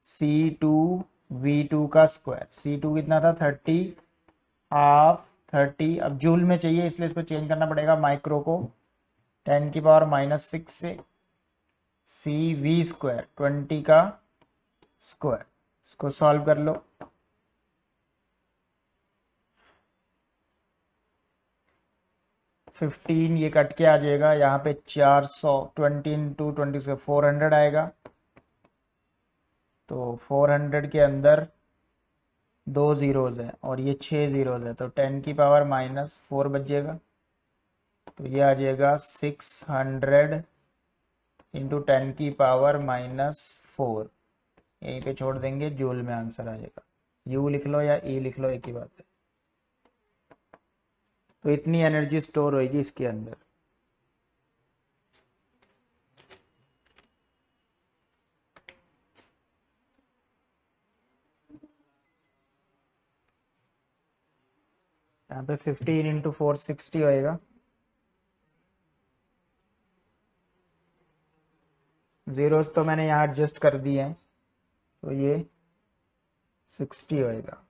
C2V2 का स्क्वायर। C2 कितना था 30, हाफ 30। अब जूल में चाहिए इसलिए इसको चेंज करना पड़ेगा माइक्रो को, 10⁻⁻6 से CV² 20 का स्क्वायर। इसको सॉल्व कर लो। फिफ्टीन ये कट के आ जाएगा, यहाँ पे 400, 20 इंटू 20 से 400 आएगा। तो 400 के अंदर 2 जीरोज है और ये 6 जीरोज है, तो 10⁻⁻4 बचेगा। तो ये आ जाएगा 600 इंटू 10⁻⁻⁴। यहीं पे छोड़ देंगे, जूल में आंसर आ जाएगा। यू लिख लो या ई लिख लो, एक ही बात है। तो इतनी एनर्जी स्टोर होगी इसके अंदर। यहाँ पे 15 इंटू 460 होएगा। जीरोस तो मैंने यहाँ एडजस्ट कर दिए हैं, तो ये 60 होएगा।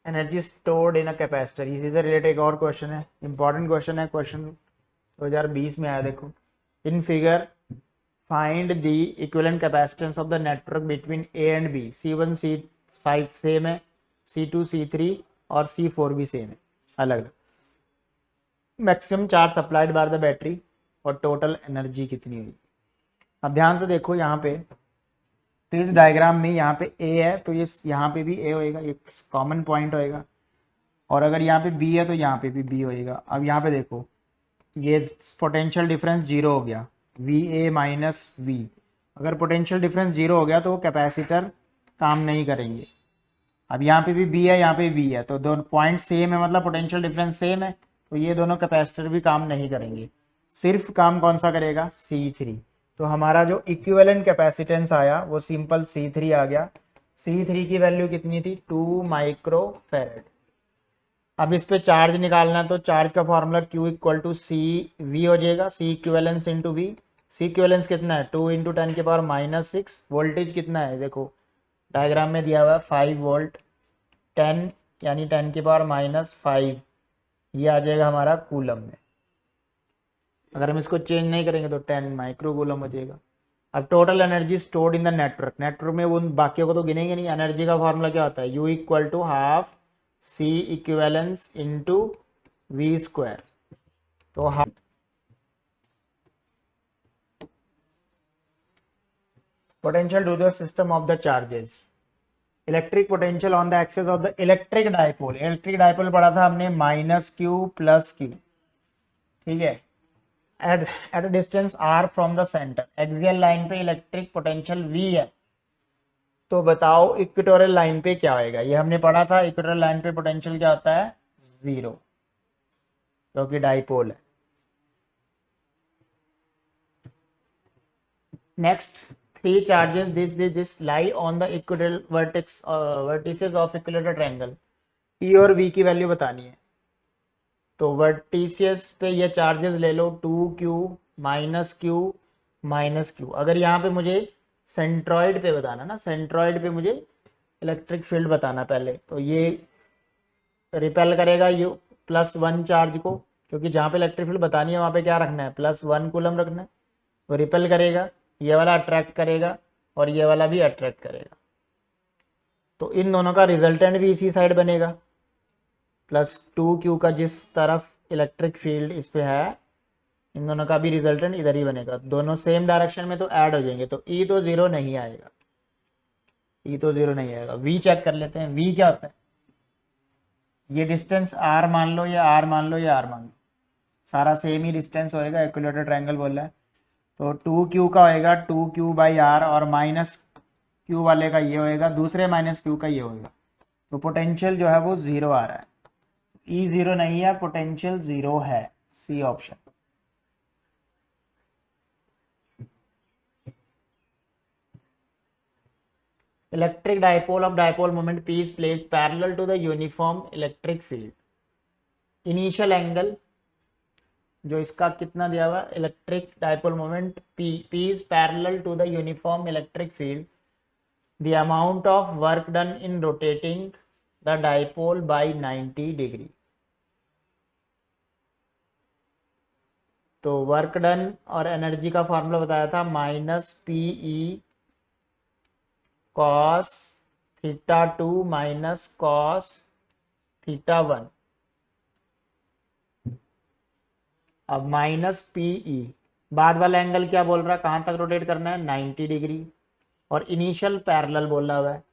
Energy stored in a capacitor, इसी से रिलेटेड एक और क्वेश्चन है, इंपॉर्टेंट क्वेश्चन है, क्वेश्चन 2020 में आया। देखो, in figure find the equivalent capacitance of the network between A and B. C1 C5 same है, C2 C3 और C4 भी सेम है, अलग अलग। Maximum charge supplied by the battery और टोटल एनर्जी कितनी हुई। अब ध्यान से देखो यहाँ पे, तो इस डायग्राम में यहाँ पे ए है, तो ये यहाँ पे भी ए होएगा, एक कॉमन पॉइंट होएगा। और अगर यहाँ पे बी है तो यहाँ पे भी बी होएगा। अब यहाँ पे देखो, ये पोटेंशियल डिफरेंस जीरो हो गया, वी ए माइनस वी। अगर पोटेंशियल डिफरेंस जीरो हो गया तो वो कैपेसिटर काम नहीं करेंगे। अब यहाँ पे भी बी है, यहाँ पे बी है, तो दोनों पॉइंट सेम है, मतलब पोटेंशियल डिफरेंस सेम है, तो ये दोनों कैपेसिटर भी काम नहीं करेंगे। सिर्फ काम कौन सा करेगा, C3। तो हमारा जो इक्विवेलेंट कैपेसिटेंस आया वो सिंपल C3 आ गया। C3 की वैल्यू कितनी थी, 2 माइक्रोफेरेड। अब इस पे चार्ज निकालना है, तो चार्ज का formula Q equal to C V हो जाएगा, C equivalence into V. C equivalence कितना है, 2 इंटू 10⁻⁻6। वोल्टेज कितना है, देखो डायग्राम में दिया हुआ है 5 वोल्ट, 10 यानी 10⁻⁻5, ये आ जाएगा हमारा कूलम में। अगर हम इसको चेंज नहीं करेंगे तो 10 माइक्रो कूलम हो जाएगा। अब total energy stored in the network, network में वो बाकियों को तो गिनेंगे नहीं। एनर्जी का फॉर्मूला क्या होता है, U equal to half C equivalence into V square. तो half potential to the system of the charges, electric potential on the axis of the electric dipole. Electric dipole पढ़ा था हमने -Q प्लस Q, ठीक है। At distance r from the centre, axial line पे electric potential V है। तो बताओ equatorial line पे क्या होएगा, ये हमने पढ़ा था। इक्वेटोरियल लाइन पे पोटेंशियल क्या होता है, 0, क्योंकि डायपोल है। Next, 3 charges this lie on the equatorial vertices of equilateral triangle. E और V की वैल्यू बतानी है। तो वर्टिसेस पे ये चार्जेस ले लो, 2Q -Q -Q। अगर यहाँ पे मुझे सेंट्रॉइड पे बताना ना, सेंट्रॉइड पे मुझे इलेक्ट्रिक फील्ड बताना पहले, तो ये रिपेल करेगा ये +1 चार्ज को, क्योंकि जहाँ पे इलेक्ट्रिक फील्ड बतानी है वहाँ पे क्या रखना है, +1 कूलम रखना है। वो रिपेल करेगा, ये वाला अट्रैक्ट करेगा और ये वाला भी अट्रैक्ट करेगा। तो इन दोनों का रिजल्टेंट भी इसी साइड बनेगा, +2Q का जिस तरफ इलेक्ट्रिक फील्ड इस पे है, इन दोनों का भी रिजल्टेंट इधर ही बनेगा। दोनों सेम डायरेक्शन में तो ऐड हो जाएंगे, तो E तो 0 नहीं आएगा, E तो 0 नहीं आएगा। V चेक कर लेते हैं, V क्या होता है, ये डिस्टेंस R मान लो, या R मान लो, या R मान लो, सारा सेम ही डिस्टेंस होएगा, इक्विलेटरल ट्रायंगल बोल रहा है। तो 2Q का होएगा 2Q/R, और -Q वाले का ये होएगा, दूसरे -Q का ये होएगा। तो पोटेंशियल जो है वो 0 आ रहा है, E 0 नहीं है, पोटेंशियल 0 है, C option. Electric dipole of dipole moment P is placed parallel to the uniform electric field. Initial angle जो इसका कितना दिया हुआ, electric dipole moment P is parallel to the uniform electric field. The amount of work done in rotating the dipole by 90 degree. तो work done और energy का formula बताया था, -PE cos θ2 माइनस cos θ1। अब -PE, बाद वाला angle क्या बोल रहा है, कहाँ तक रोटेट करना है, 90 डिग्री, और इनिशियल पैरेलल बोला हुआ है,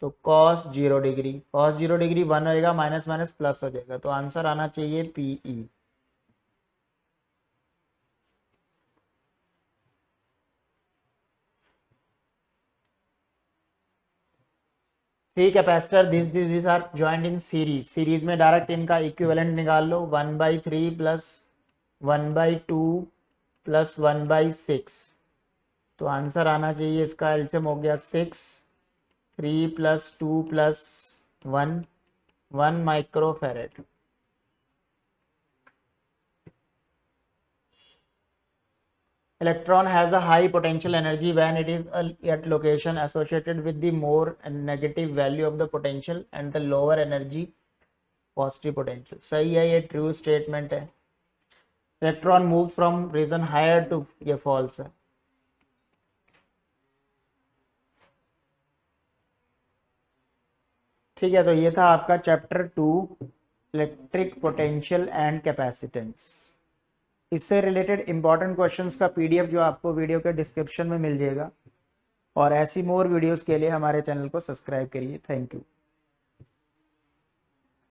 तो cos 0 डिग्री, cos 0 डिग्री 1 होएगा, माइनस माइनस प्लस हो जाएगा, तो आंसर आना चाहिए PE। Three capacitor this are joint in series, series में डायरेक्ट इनका इक्विवेलेंट निकाल लो, 1/3 प्लस 1/2 प्लस 1/6, तो आंसर आना चाहिए इसका एलसीएम हो गया 6, 3 plus 2 plus 1, 1 microfarad. Electron has a high potential energy when it is at location associated with the more negative value of the potential and the lower energy positive potential। सही है, ये true statement है। Electron move from region higher to, ये false है। ठीक है, तो ये था आपका chapter 2 electric potential and capacitance. इससे रिलेटेड इंपॉर्टेंट क्वेश्चंस का पीडीएफ जो आपको वीडियो के डिस्क्रिप्शन में मिल जाएगा, और ऐसी मोर वीडियोस के लिए हमारे चैनल को सब्सक्राइब करिए। Thank you.